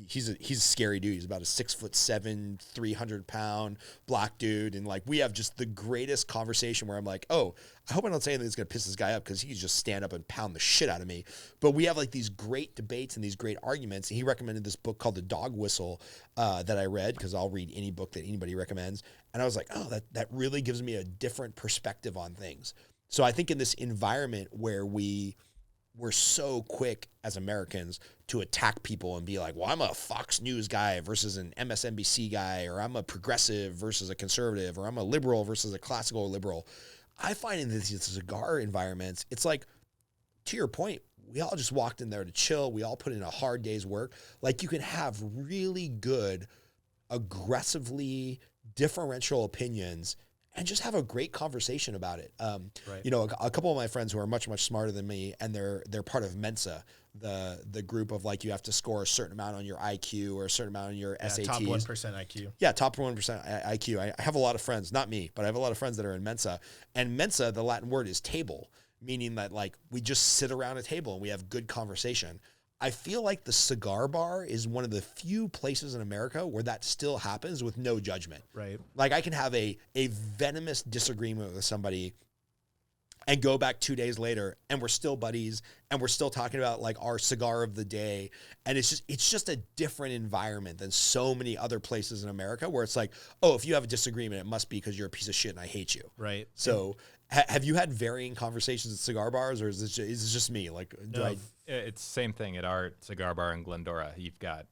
He's a scary dude. He's about a 6'7", 300-pound black dude. And like, we have just the greatest conversation where I'm like, oh, I hope I don't say anything that's going to piss this guy up, because he can just stand up and pound the shit out of me. But we have like these great debates and these great arguments. And he recommended this book called The Dog Whistle that I read, because I'll read any book that anybody recommends. And I was like, oh, that really gives me a different perspective on things. So I think in this environment where we're so quick as Americans to attack people and be like, well, I'm a Fox News guy versus an MSNBC guy, or I'm a progressive versus a conservative, or I'm a liberal versus a classical liberal. I find in these cigar environments, it's like, to your point, we all just walked in there to chill. We all put in a hard day's work. Like, you can have really good, aggressively differential opinions and just have a great conversation about it. Right. You know, a couple of my friends who are much, much smarter than me, and they're part of Mensa, the group of like, you have to score a certain amount on your IQ or a certain amount on your SATs. Top 1% IQ. Yeah, top 1% IQ. I have a lot of friends, not me, but I have a lot of friends that are in Mensa. And Mensa, the Latin word is table, meaning that like we just sit around a table and we have good conversation. I feel like the cigar bar is one of the few places in America where that still happens with no judgment. Right. Like, I can have a venomous disagreement with somebody and go back 2 days later and we're still buddies and we're still talking about like our cigar of the day. And it's just a different environment than so many other places in America where it's like, oh, if you have a disagreement, it must be because you're a piece of shit and I hate you. Right. So have you had varying conversations at cigar bars, or is this just me? Like, it's the same thing at our cigar bar in Glendora. You've got,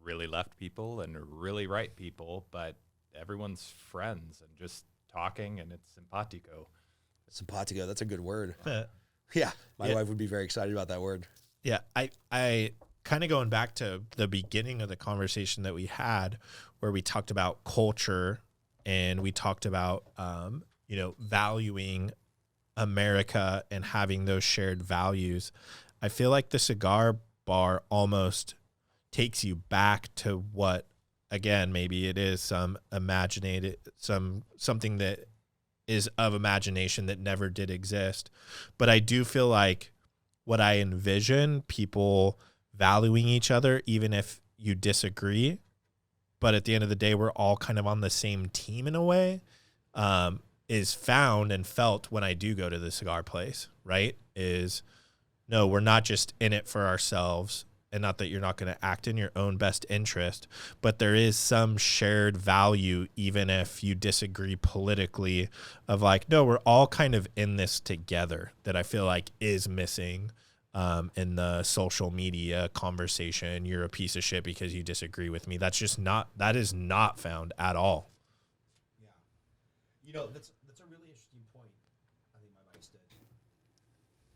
really left people and really right people, but everyone's friends and just talking, and it's simpatico. Simpatico, that's a good word. Yeah, my wife would be very excited about that word. Yeah, I kind of going back to the beginning of the conversation that we had, where we talked about culture and we talked about valuing America and having those shared values. I feel like the cigar bar almost takes you back to what, again, maybe it is something that is of imagination that never did exist. But I do feel like what I envision, people valuing each other, even if you disagree, but at the end of the day, we're all kind of on the same team in a way, is found and felt when I do go to the cigar place, right? No, we're not just in it for ourselves, and not that you're not going to act in your own best interest, but there is some shared value, even if you disagree politically, of like, no, we're all kind of in this together, that I feel like is missing in the social media conversation. You're a piece of shit because you disagree with me. That is not found at all. Yeah. That's a really think my mic's dead.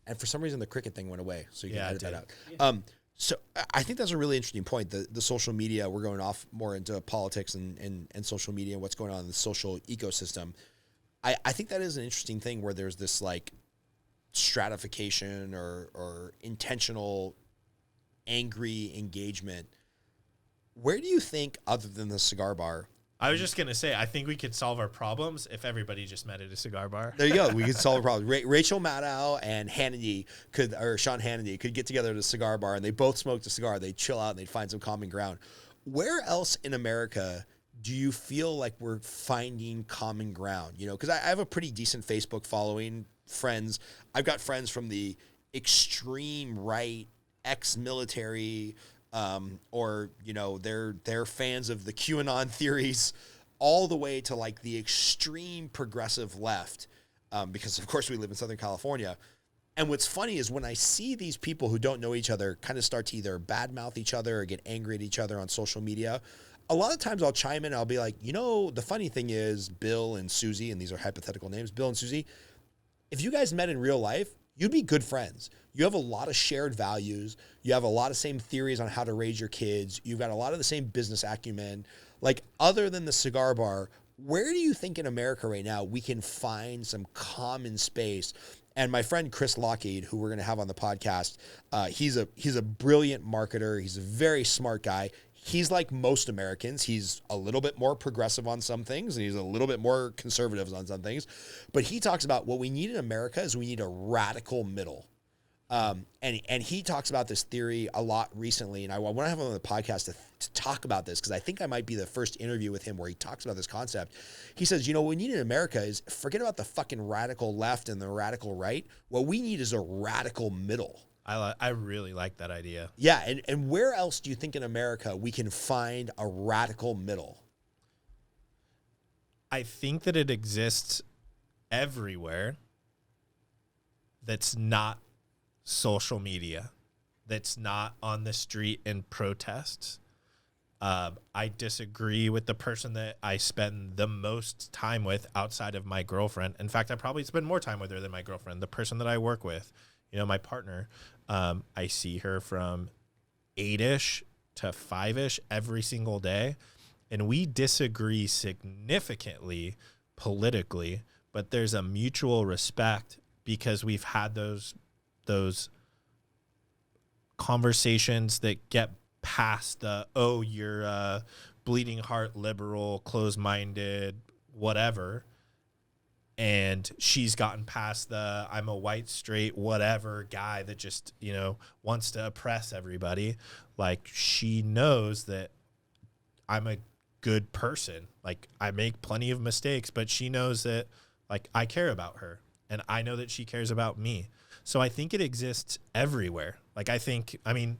And for some reason, the cricket thing went away, so you can edit that out. Yeah. So I think that's a really interesting point. The social media, we're going off more into politics and social media and what's going on in the social ecosystem. I think that is an interesting thing where there's this like stratification or intentional angry engagement. Where do you think, other than the cigar bar? I was just going to say, I think we could solve our problems if everybody just met at a cigar bar. There you go. We could solve a problem. Rachel Maddow and Sean Hannity could get together at a cigar bar and they both smoked a cigar. They'd chill out and they'd find some common ground. Where else in America do you feel like we're finding common ground? You know, because I have a pretty decent Facebook following, friends. I've got friends from the extreme right, ex-military, or, you know, they're fans of the QAnon theories, all the way to like the extreme progressive left, because of course we live in Southern California. And what's funny is when I see these people who don't know each other kind of start to either badmouth each other or get angry at each other on social media, a lot of times I'll chime in and I'll be like, you know, the funny thing is Bill and Susie, and these are hypothetical names, Bill and Susie, if you guys met in real life, you'd be good friends. You have a lot of shared values. You have a lot of same theories on how to raise your kids. You've got a lot of the same business acumen. Like, other than the cigar bar, where do you think in America right now we can find some common space? And my friend Chris Lockheed, who we're going to have on the podcast, he's a brilliant marketer. He's a very smart guy. He's like most Americans. He's a little bit more progressive on some things, and he's a little bit more conservative on some things. But he talks about what we need in America is we need a radical middle. And he talks about this theory a lot recently, and I want to have him on the podcast to talk about this, because I think I might be the first interview with him where he talks about this concept. He says, you know, what we need in America is forget about the fucking radical left and the radical right. What we need is a radical middle. I really like that idea. Yeah, and where else do you think in America we can find a radical middle? I think that it exists everywhere that's not social media, that's not on the street in protests. I disagree with the person that I spend the most time with outside of my girlfriend. In fact, I probably spend more time with her than my girlfriend, the person that I work with. You know, my partner, I see her from 8-ish to 5-ish every single day. And we disagree significantly politically, but there's a mutual respect because we've had those conversations that get past the, oh, you're a bleeding heart liberal, closed-minded, whatever. And she's gotten past the I'm a white, straight, whatever guy that just, you know, wants to oppress everybody. Like, she knows that I'm a good person. Like, I make plenty of mistakes, but she knows that, like, I care about her. And I know that she cares about me. So I think it exists everywhere. Like, I mean,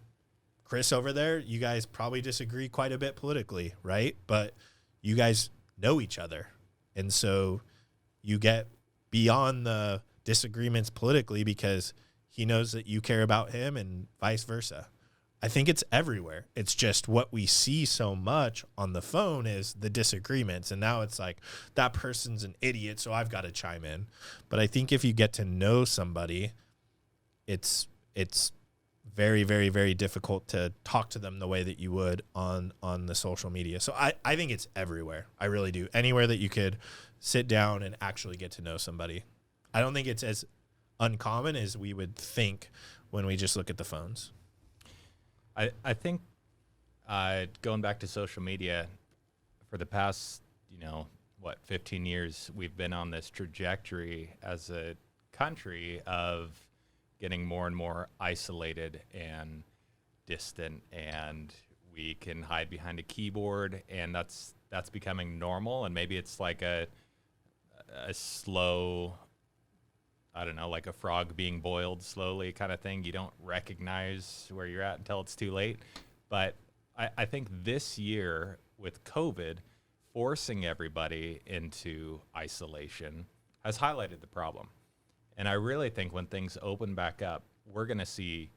Chris over there, you guys probably disagree quite a bit politically, right? But you guys know each other. And so you get beyond the disagreements politically because he knows that you care about him and vice versa. I think it's everywhere. It's just what we see so much on the phone is the disagreements. And now it's like, that person's an idiot, so I've got to chime in. But I think if you get to know somebody, it's very, very, very difficult to talk to them the way that you would on the social media. So I think it's everywhere. I really do. Anywhere that you could sit down and actually get to know somebody. I don't think it's as uncommon as we would think when we just look at the phones. I think going back to social media, for the past, 15 years, we've been on this trajectory as a country of getting more and more isolated and distant, and we can hide behind a keyboard, and that's becoming normal. And maybe it's like a slow, I don't know, like a frog being boiled slowly kind of thing. You don't recognize where you're at until it's too late. But I think this year with COVID forcing everybody into isolation has highlighted the problem. And I really think when things open back up, we're going to see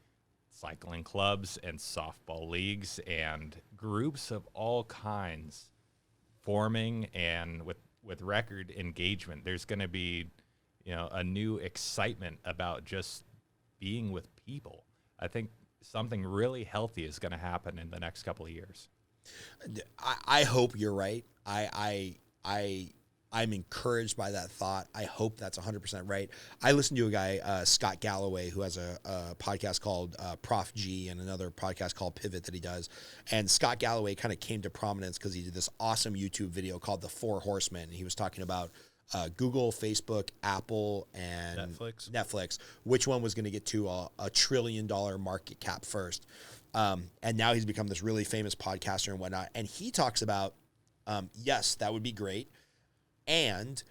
cycling clubs and softball leagues and groups of all kinds forming, and with record engagement. There's going to be, a new excitement about just being with people. I think something really healthy is going to happen in the next couple of years. I hope you're right. I'm encouraged by that thought. I hope that's 100% right. I listened to a guy, Scott Galloway, who has a podcast called Prof G and another podcast called Pivot that he does. And Scott Galloway kind of came to prominence because he did this awesome YouTube video called The Four Horsemen. He was talking about Google, Facebook, Apple, and Netflix, which one was going to get to a $1 trillion market cap first. And now he's become this really famous podcaster and whatnot. And he talks about, yes, that would be great. And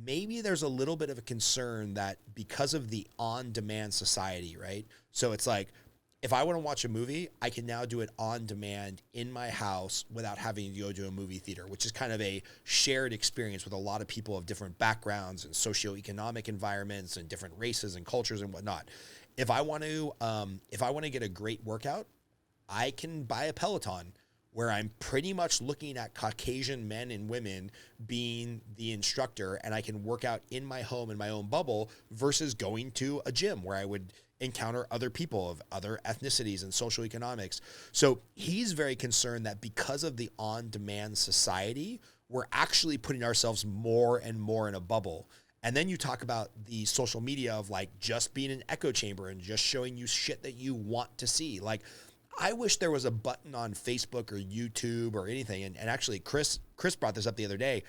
maybe there's a little bit of a concern that because of the on-demand society, right? So it's like, if I want to watch a movie, I can now do it on demand in my house without having to go to a movie theater, which is kind of a shared experience with a lot of people of different backgrounds and socioeconomic environments and different races and cultures and whatnot. If I want to get a great workout, I can buy a Peloton where I'm pretty much looking at Caucasian men and women being the instructor, and I can work out in my home in my own bubble versus going to a gym where I would encounter other people of other ethnicities and social economics. So he's very concerned that because of the on-demand society, we're actually putting ourselves more and more in a bubble. And then you talk about the social media of like just being an echo chamber and just showing you shit that you want to see. Like, I wish there was a button on Facebook or YouTube or anything. And actually, Chris brought this up the other day.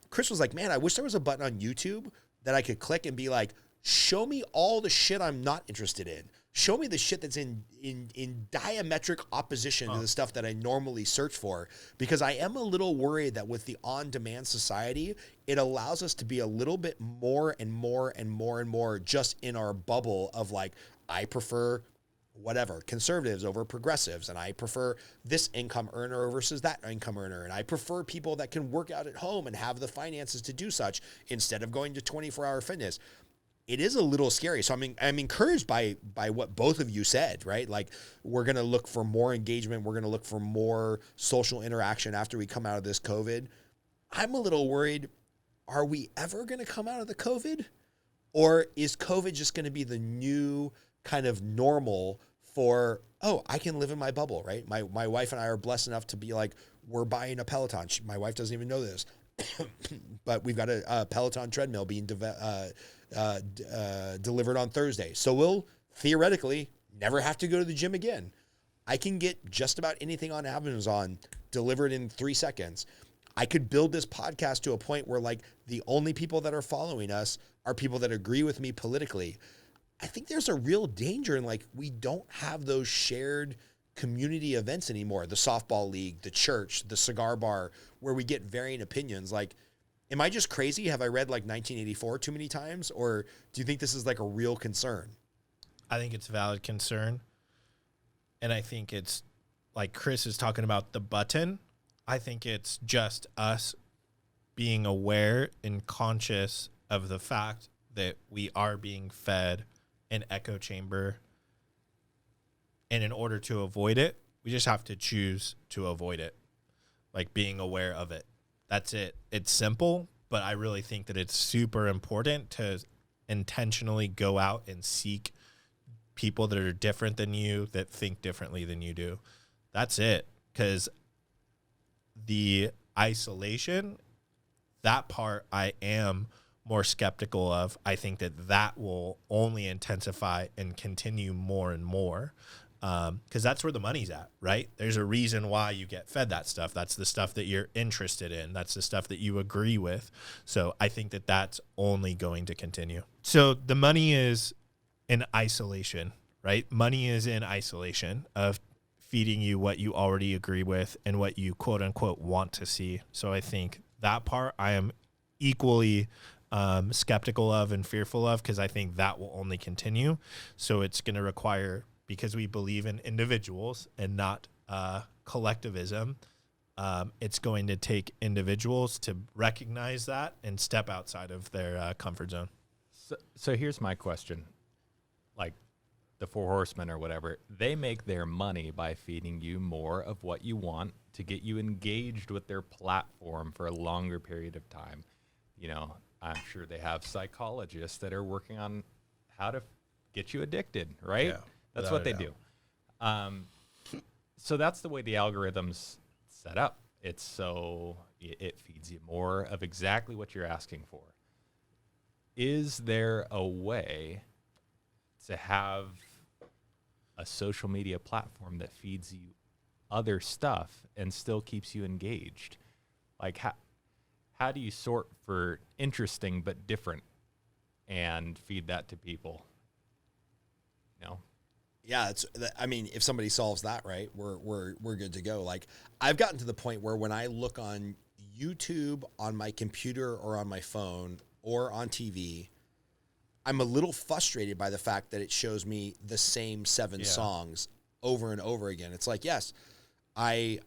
Chris was like, man, I wish there was a button on YouTube that I could click and be like, show me all the shit I'm not interested in. Show me the shit that's in diametric opposition to the stuff that I normally search for. Because I am a little worried that with the on-demand society, it allows us to be a little bit more and more and more and more just in our bubble of like, I prefer whatever, conservatives over progressives, and I prefer this income earner versus that income earner, and I prefer people that can work out at home and have the finances to do such instead of going to 24-hour fitness. It is a little scary. So I'm encouraged by what both of you said, right? Like, we're going to look for more engagement. We're going to look for more social interaction after we come out of this COVID. I'm a little worried. Are we ever going to come out of the COVID? Or is COVID just going to be the new kind of normal for, oh, I can live in my bubble, right? My wife and I are blessed enough to be like, we're buying a Peloton. My wife doesn't even know this, but we've got a Peloton treadmill being delivered on Thursday. So we'll theoretically never have to go to the gym again. I can get just about anything on Amazon delivered in 3 seconds. I could build this podcast to a point where like the only people that are following us are people that agree with me politically. I think there's a real danger in like, we don't have those shared community events anymore. The softball league, the church, the cigar bar, where we get varying opinions. Like, am I just crazy? Have I read like 1984 too many times? Or do you think this is like a real concern? I think it's a valid concern. And I think it's like Chris is talking about the button. I think it's just us being aware and conscious of the fact that we are being fed an echo chamber. And in order to avoid it, we just have to choose to avoid it. Like, being aware of it. That's it. It's simple, but I really think that it's super important to intentionally go out and seek people that are different than you, that think differently than you do. That's it. Because the isolation, that part I am more skeptical of. I think that will only intensify and continue more and more. Because that's where the money's at, right? There's a reason why you get fed that stuff. That's the stuff that you're interested in. That's the stuff that you agree with. So I think that that's only going to continue. So the money is in isolation, right? Money is in isolation of feeding you what you already agree with and what you quote unquote want to see. So I think that part I am equally skeptical of and fearful of, because I think that will only continue. So it's going to require, because we believe in individuals and not collectivism, it's going to take individuals to recognize that and step outside of their comfort zone. So here's my question. Like the Four Horsemen or whatever, they make their money by feeding you more of what you want to get you engaged with their platform for a longer period of time. You know, I'm sure they have psychologists that are working on how to get you addicted, right? Yeah, that's without what a they doubt. do. So that's the way the algorithm's set up. It's so it feeds you more of exactly what you're asking for. Is there a way to have a social media platform that feeds you other stuff and still keeps you engaged? Like, how do you sort for interesting but different and feed that to people? Yeah, I mean, if somebody solves that, right, we're good to go. Like, I've gotten to the point where when I look on YouTube on my computer or on my phone or on TV, I'm a little frustrated by the fact that it shows me the same 7 songs over and over again. It's like, yes, I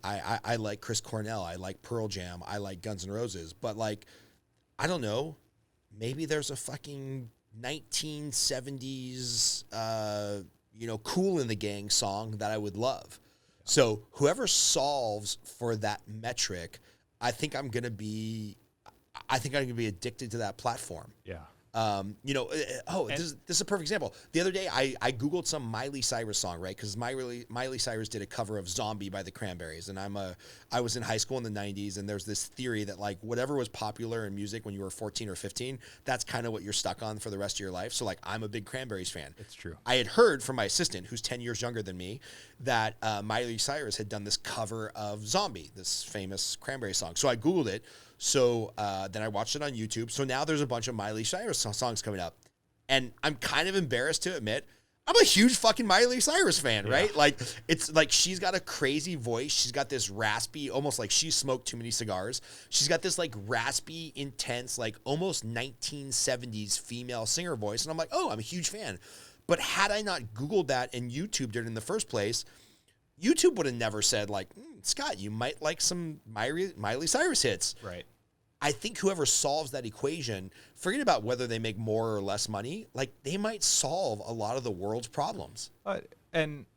like Chris Cornell, I like Pearl Jam, I like Guns N' Roses, but like, I don't know, maybe there's a fucking 1970s Cool in the Gang song that I would love. So whoever solves for that metric, I think I'm gonna be addicted to that platform. Yeah. This is a perfect example. The other day, I Googled some Miley Cyrus song, right? Because Miley Cyrus did a cover of Zombie by the Cranberries. And I was in high school in the 90s, and there's this theory that, like, whatever was popular in music when you were 14 or 15, that's kind of what you're stuck on for the rest of your life. So, like, I'm a big Cranberries fan. It's true. I had heard from my assistant, who's 10 years younger than me, that Miley Cyrus had done this cover of Zombie, this famous Cranberries song. So I Googled it. So then I watched it on YouTube. So now there's a bunch of Miley Cyrus songs coming up. And I'm kind of embarrassed to admit, I'm a huge fucking Miley Cyrus fan, right? Like, it's like she's got a crazy voice. She's got this raspy, almost like she smoked too many cigars. She's got this like raspy, intense, like almost 1970s female singer voice. And I'm like, oh, I'm a huge fan. But had I not Googled that and YouTubed it in the first place, YouTube would have never said, like, Scott, you might like some Miley Cyrus hits. Right. I think whoever solves that equation, forget about whether they make more or less money, like, they might solve a lot of the world's problems. And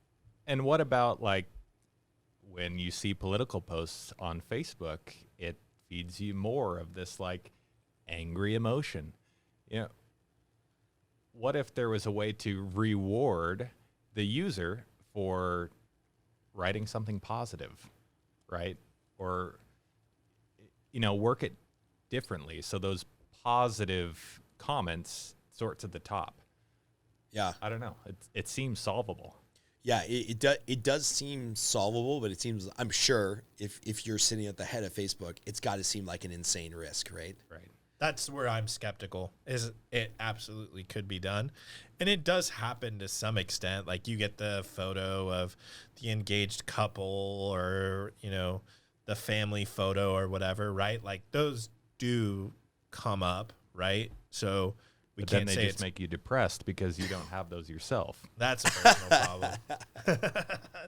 what about, like, when you see political posts on Facebook, it feeds you more of this, like, angry emotion. What if there was a way to reward the user for writing something positive, right? Or, work it differently so those positive comments sort to the top. Yeah. I don't know. It seems solvable. Yeah, it does seem solvable, but it seems, I'm sure, if you're sitting at the head of Facebook, it's got to seem like an insane risk, right? Right. That's where I'm skeptical, is it absolutely could be done. And it does happen to some extent. Like, you get the photo of the engaged couple or, the family photo or whatever, right? Like, those do come up, right? So But then they just make you depressed because you don't have those yourself. That's a personal problem.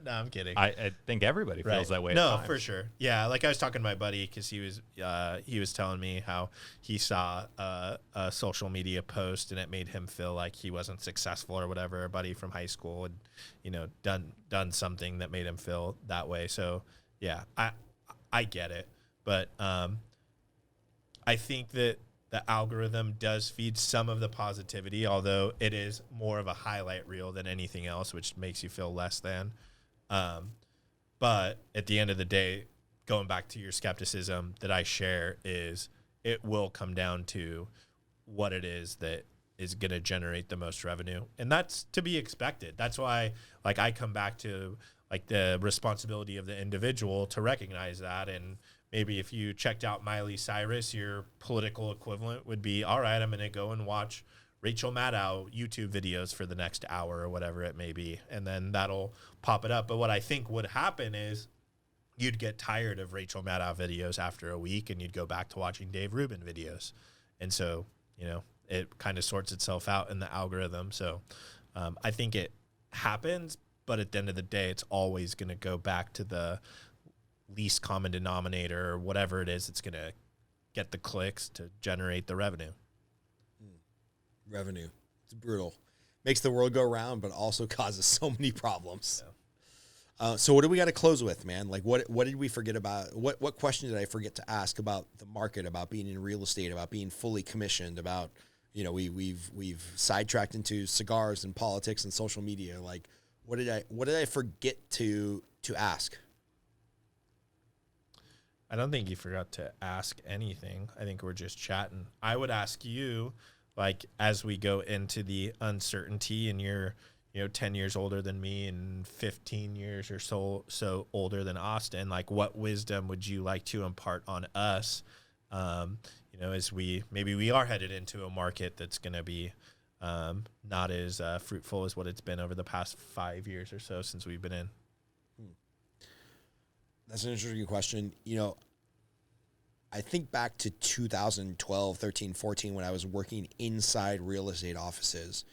No, I'm kidding. I think everybody feels that way. No, at times. for sure. Yeah, like I was talking to my buddy because he was telling me how he saw a social media post and it made him feel like he wasn't successful or whatever. A buddy from high school had, done something that made him feel that way. So yeah, I get it, but I think that the algorithm does feed some of the positivity, although it is more of a highlight reel than anything else, which makes you feel less than. But at the end of the day, going back to your skepticism that I share, is it will come down to what it is that is going to generate the most revenue. And that's to be expected. That's why, like, I come back to, like, the responsibility of the individual to recognize that. And maybe if you checked out Miley Cyrus, your political equivalent would be, all right, I'm going to go and watch Rachel Maddow YouTube videos for the next hour or whatever it may be. And then that'll pop it up. But what I think would happen is you'd get tired of Rachel Maddow videos after a week and you'd go back to watching Dave Rubin videos. And so, it kind of sorts itself out in the algorithm. So I think it happens, but at the end of the day, it's always going to go back to the least common denominator or whatever it is. It's going to get the clicks to generate the revenue. Revenue. It's brutal. Makes the world go round, but also causes so many problems. So what do we got to close with, man? Like what did we forget about? What question did I forget to ask about the market, about being in real estate, about being fully commissioned, about, you know, we've sidetracked into cigars and politics and social media. Like what did I forget to ask? I don't think you forgot to ask anything. I think we're just chatting. I would ask you, like, as we go into the uncertainty, and you're, 10 years older than me and 15 years or so older than Austin, like, what wisdom would you like to impart on us, as we are headed into a market that's going to be not as fruitful as what it's been over the past 5 years or so since we've been in. That's an interesting question. I think back to 2012, 13, 14, when I was working inside real estate offices.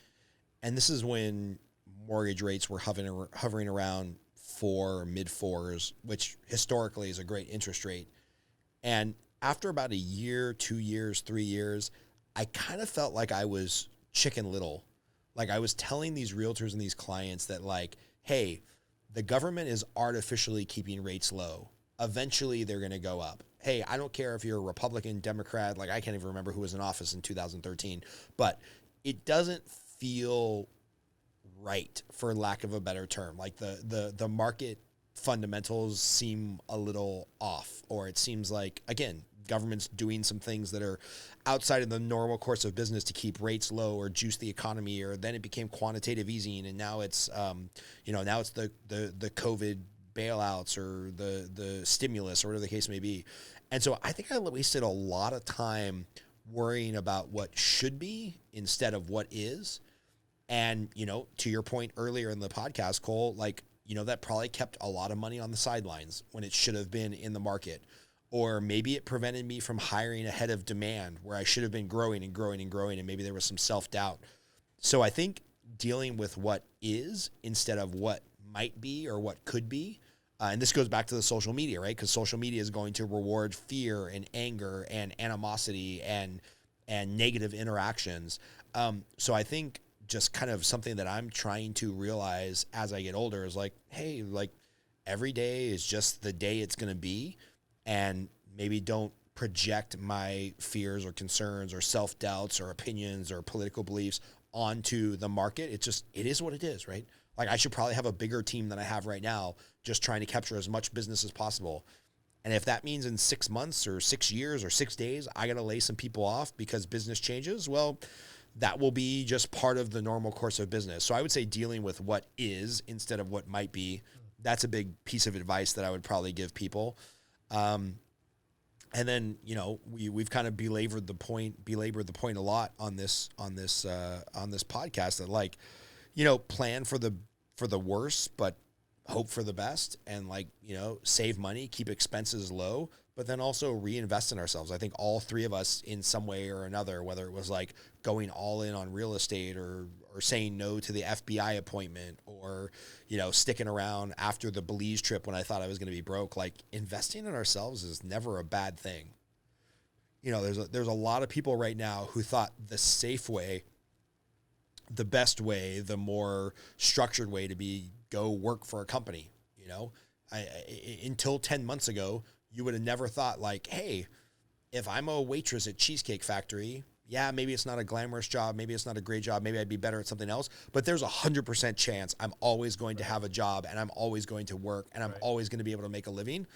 And this is when mortgage rates were hovering around 4, mid-4s, which historically is a great interest rate. And after about a year, 2 years, 3 years, I kind of felt like I was Chicken Little. Like I was telling these realtors and these clients that, like, hey, the government is artificially keeping rates low. Eventually, they're going to go up. Hey, I don't care if you're a Republican, Democrat, like I can't even remember who was in office in 2013, but it doesn't feel right, for lack of a better term. Like the market fundamentals seem a little off, or it seems like, again, government's doing some things that are outside of the normal course of business to keep rates low or juice the economy, or then it became quantitative easing, and now it's now it's the COVID bailouts or the stimulus or whatever the case may be. And so I think I wasted a lot of time worrying about what should be instead of what is. And, to your point earlier in the podcast, Cole, like, that probably kept a lot of money on the sidelines when it should have been in the market. Or maybe it prevented me from hiring ahead of demand where I should have been growing and growing and growing, and maybe there was some self-doubt. So I think dealing with what is instead of what might be or what could be, and this goes back to the social media, right? Because social media is going to reward fear and anger and animosity and negative interactions. So I think just kind of something that I'm trying to realize as I get older is like, hey, like every day is just the day it's going to be. And maybe don't project my fears or concerns or self-doubts or opinions or political beliefs onto the market. It is what it is, right? Like I should probably have a bigger team than I have right now, just trying to capture as much business as possible. And if that means in 6 months or 6 years or 6 days, I got to lay some people off because business changes, well, that will be just part of the normal course of business. So I would say dealing with what is instead of what might be, that's a big piece of advice that I would probably give people. And then, we've kind of belabored the point a lot on this podcast that, like, plan for the worst, but hope for the best, and save money, keep expenses low, but then also reinvest in ourselves. I think all three of us in some way or another, whether it was like going all in on real estate or saying no to the FBI appointment or, sticking around after the Belize trip when I thought I was going to be broke, like investing in ourselves is never a bad thing. There's a lot of people right now who thought the safe way, the best way, the more structured way to go work for a company. Until 10 months ago, you would have never thought like, hey, if I'm a waitress at Cheesecake Factory, yeah, maybe it's not a glamorous job, maybe it's not a great job, maybe I'd be better at something else, but there's 100% chance I'm always going to have a job and I'm always going to work and I'm always going to be able to make a living.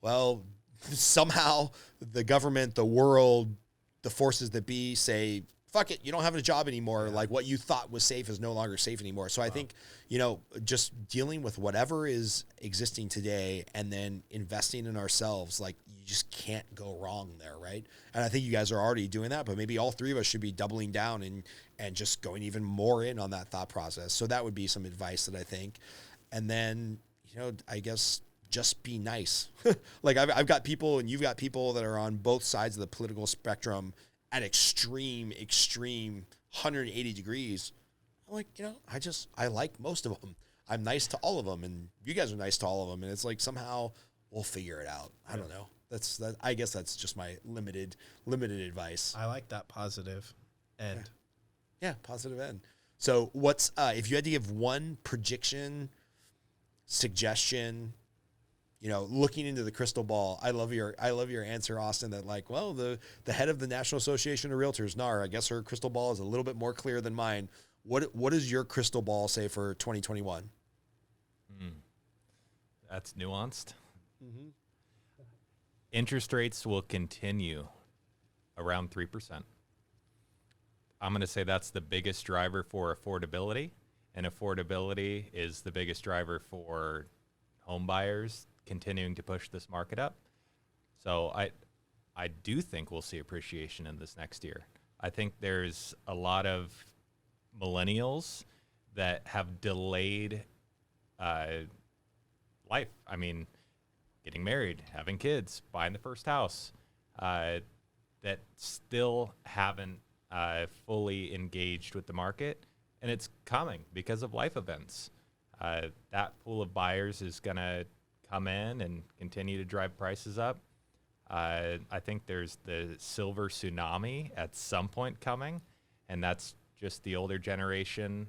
Well, somehow the government, the world, the forces that be say, fuck it, you don't have a job anymore. Like what you thought was safe is no longer safe anymore. So I think, just dealing with whatever is existing today and then investing in ourselves, like you just can't go wrong there, right? And I think you guys are already doing that, but maybe all three of us should be doubling down and just going even more in on that thought process. So that would be some advice that I think. And then, I guess just be nice. Like I've got people and you've got people that are on both sides of the political spectrum at extreme 180 degrees. I'm like, I like most of them. I'm nice to all of them, and you guys are nice to all of them, and it's like somehow we'll figure it out. I don't know. I guess that's just my limited advice. I like that positive end. Yeah, positive end. So what's if you had to give one prediction suggestion, looking into the crystal ball. I love your answer, Austin, that like, well, the head of the National Association of Realtors, NAR, I guess her crystal ball is a little bit more clear than mine. What does your crystal ball say for 2021? That's nuanced. Mm-hmm. Interest rates will continue around 3%. I'm going to say that's the biggest driver for affordability, and affordability is the biggest driver for home buyers continuing to push this market up. So I do think we'll see appreciation in this next year. I think there's a lot of millennials that have delayed life. I mean, getting married, having kids, buying the first house, that still haven't fully engaged with the market, and it's coming because of life events. That pool of buyers is going to come in and continue to drive prices up. I think there's the silver tsunami at some point coming, and that's just the older generation,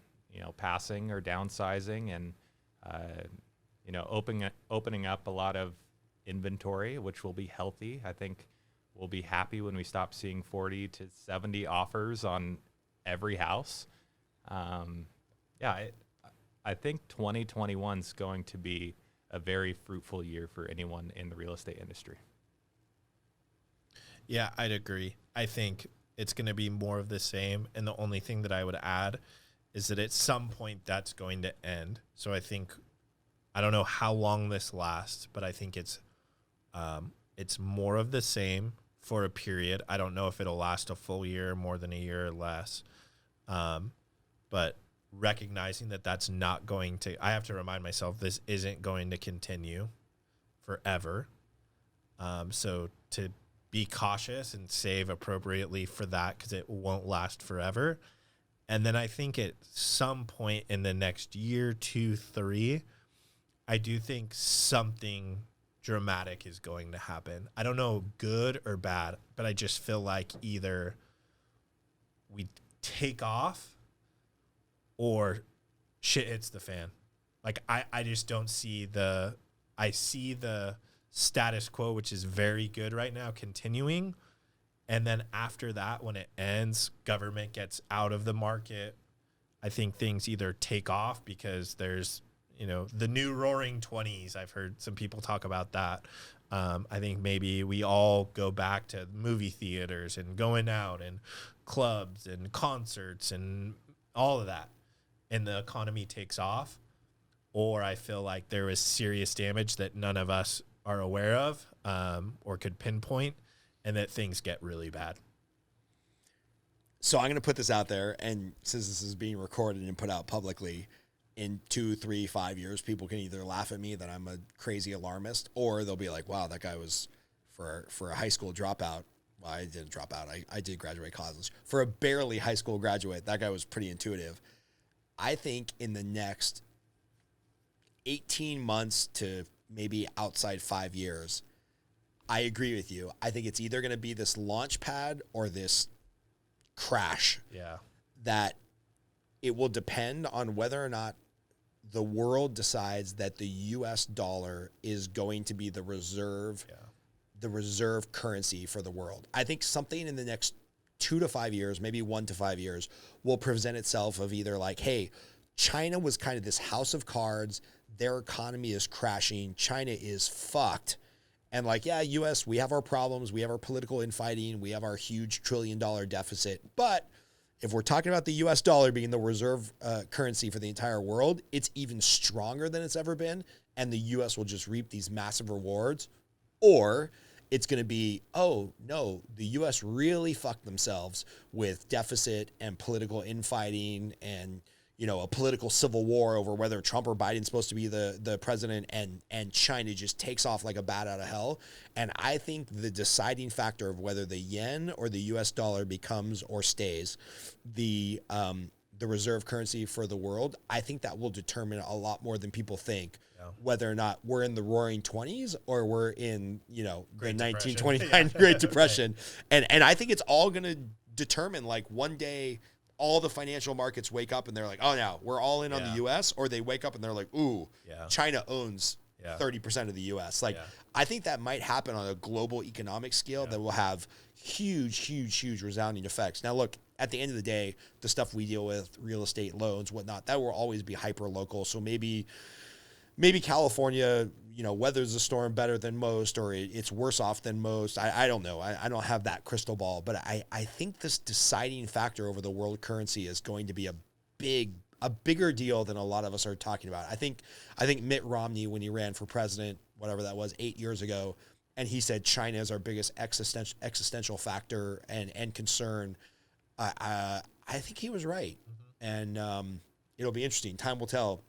passing or downsizing and, opening up a lot of inventory, which will be healthy. I think we'll be happy when we stop seeing 40 to 70 offers on every house. I think 2021 is going to be a very fruitful year for anyone in the real estate industry. Yeah, I'd agree. I think it's going to be more of the same. And the only thing that I would add is that at some point that's going to end. So I don't know how long this lasts, but I think it's more of the same for a period. I don't know if it'll last a full year, more than a year or less. But recognizing that that's not going to, I have to remind myself this isn't going to continue forever. So to be cautious and save appropriately for that, because it won't last forever. And then I think at some point in the next year, 2, 3, I do think something dramatic is going to happen. I don't know good or bad, but I just feel like either we take off or shit hits the fan. Like I just don't see I see the status quo, which is very good right now, continuing. And then after that, when it ends, government gets out of the market. I think things either take off because there's, the new roaring 20s. I've heard some people talk about that. I think maybe we all go back to movie theaters and going out and clubs and concerts and all of that, and the economy takes off. Or I feel like there was serious damage that none of us are aware of or could pinpoint, and that things get really bad. So I'm going to put this out there, and since this is being recorded and put out publicly, in 2, 3, 5 years, people can either laugh at me that I'm a crazy alarmist, or they'll be like, wow, that guy was, for a high school dropout. Well, I didn't drop out. I did graduate college. For a barely high school graduate, that guy was pretty intuitive. I think in the next 18 months to maybe outside 5 years, I agree with you. I think it's either going to be this launch pad or this crash. Yeah. That it will depend on whether or not the world decides that the U.S. dollar is going to be the reserve currency for the world. I think something in the next 2 to 5 years, maybe 1 to 5 years, will present itself of either like, hey, China was kind of this house of cards. Their economy is crashing. China is fucked. And like, yeah, U.S., we have our problems. We have our political infighting. We have our huge $1 trillion deficit. But if we're talking about the U.S. dollar being the reserve currency for the entire world, it's even stronger than it's ever been. And the U.S. will just reap these massive rewards. Or it's going to be, oh, no, the U.S. really fucked themselves with deficit and political infighting and, a political civil war over whether Trump or Biden's supposed to be the president, and China just takes off like a bat out of hell. And I think the deciding factor of whether the yen or the U.S. dollar becomes or stays the reserve currency for the world, I think that will determine a lot more than people think. Whether or not we're in the roaring 20s or we're in, the 1929 Great Depression. And I think it's all going to determine, like, one day all the financial markets wake up and they're like, oh, no, we're all in on the U.S., or they wake up and they're like, ooh, China owns 30% of the U.S. Like, I think that might happen on a global economic scale that will have huge resounding effects. Now, look, at the end of the day, the stuff we deal with, real estate, loans, whatnot, that will always be hyper local. So maybe California, weathers the storm better than most, or it's worse off than most. I don't know. I don't have that crystal ball, but I think this deciding factor over the world currency is going to be a bigger deal than a lot of us are talking about. I think Mitt Romney, when he ran for president, whatever that was, 8 years ago, and he said China is our biggest existential factor and concern, I think he was right. And it'll be interesting. Time will tell.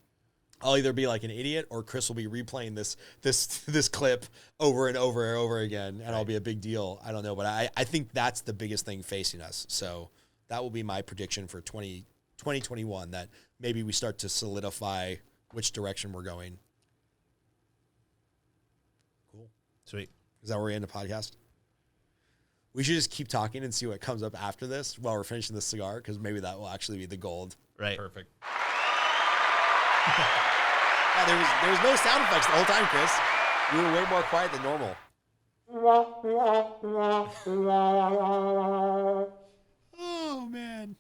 I'll either be like an idiot, or Chris will be replaying this clip over and over and over again, and I'll be a big deal. I don't know, but I think that's the biggest thing facing us. So that will be my prediction for 2021, that maybe we start to solidify which direction we're going. Cool. Sweet. Is that where we end the podcast? We should just keep talking and see what comes up after this while we're finishing the cigar, because maybe that will actually be the gold. Right. Perfect. Yeah, there was no sound effects the whole time, Chris. You were way more quiet than normal. Oh, man.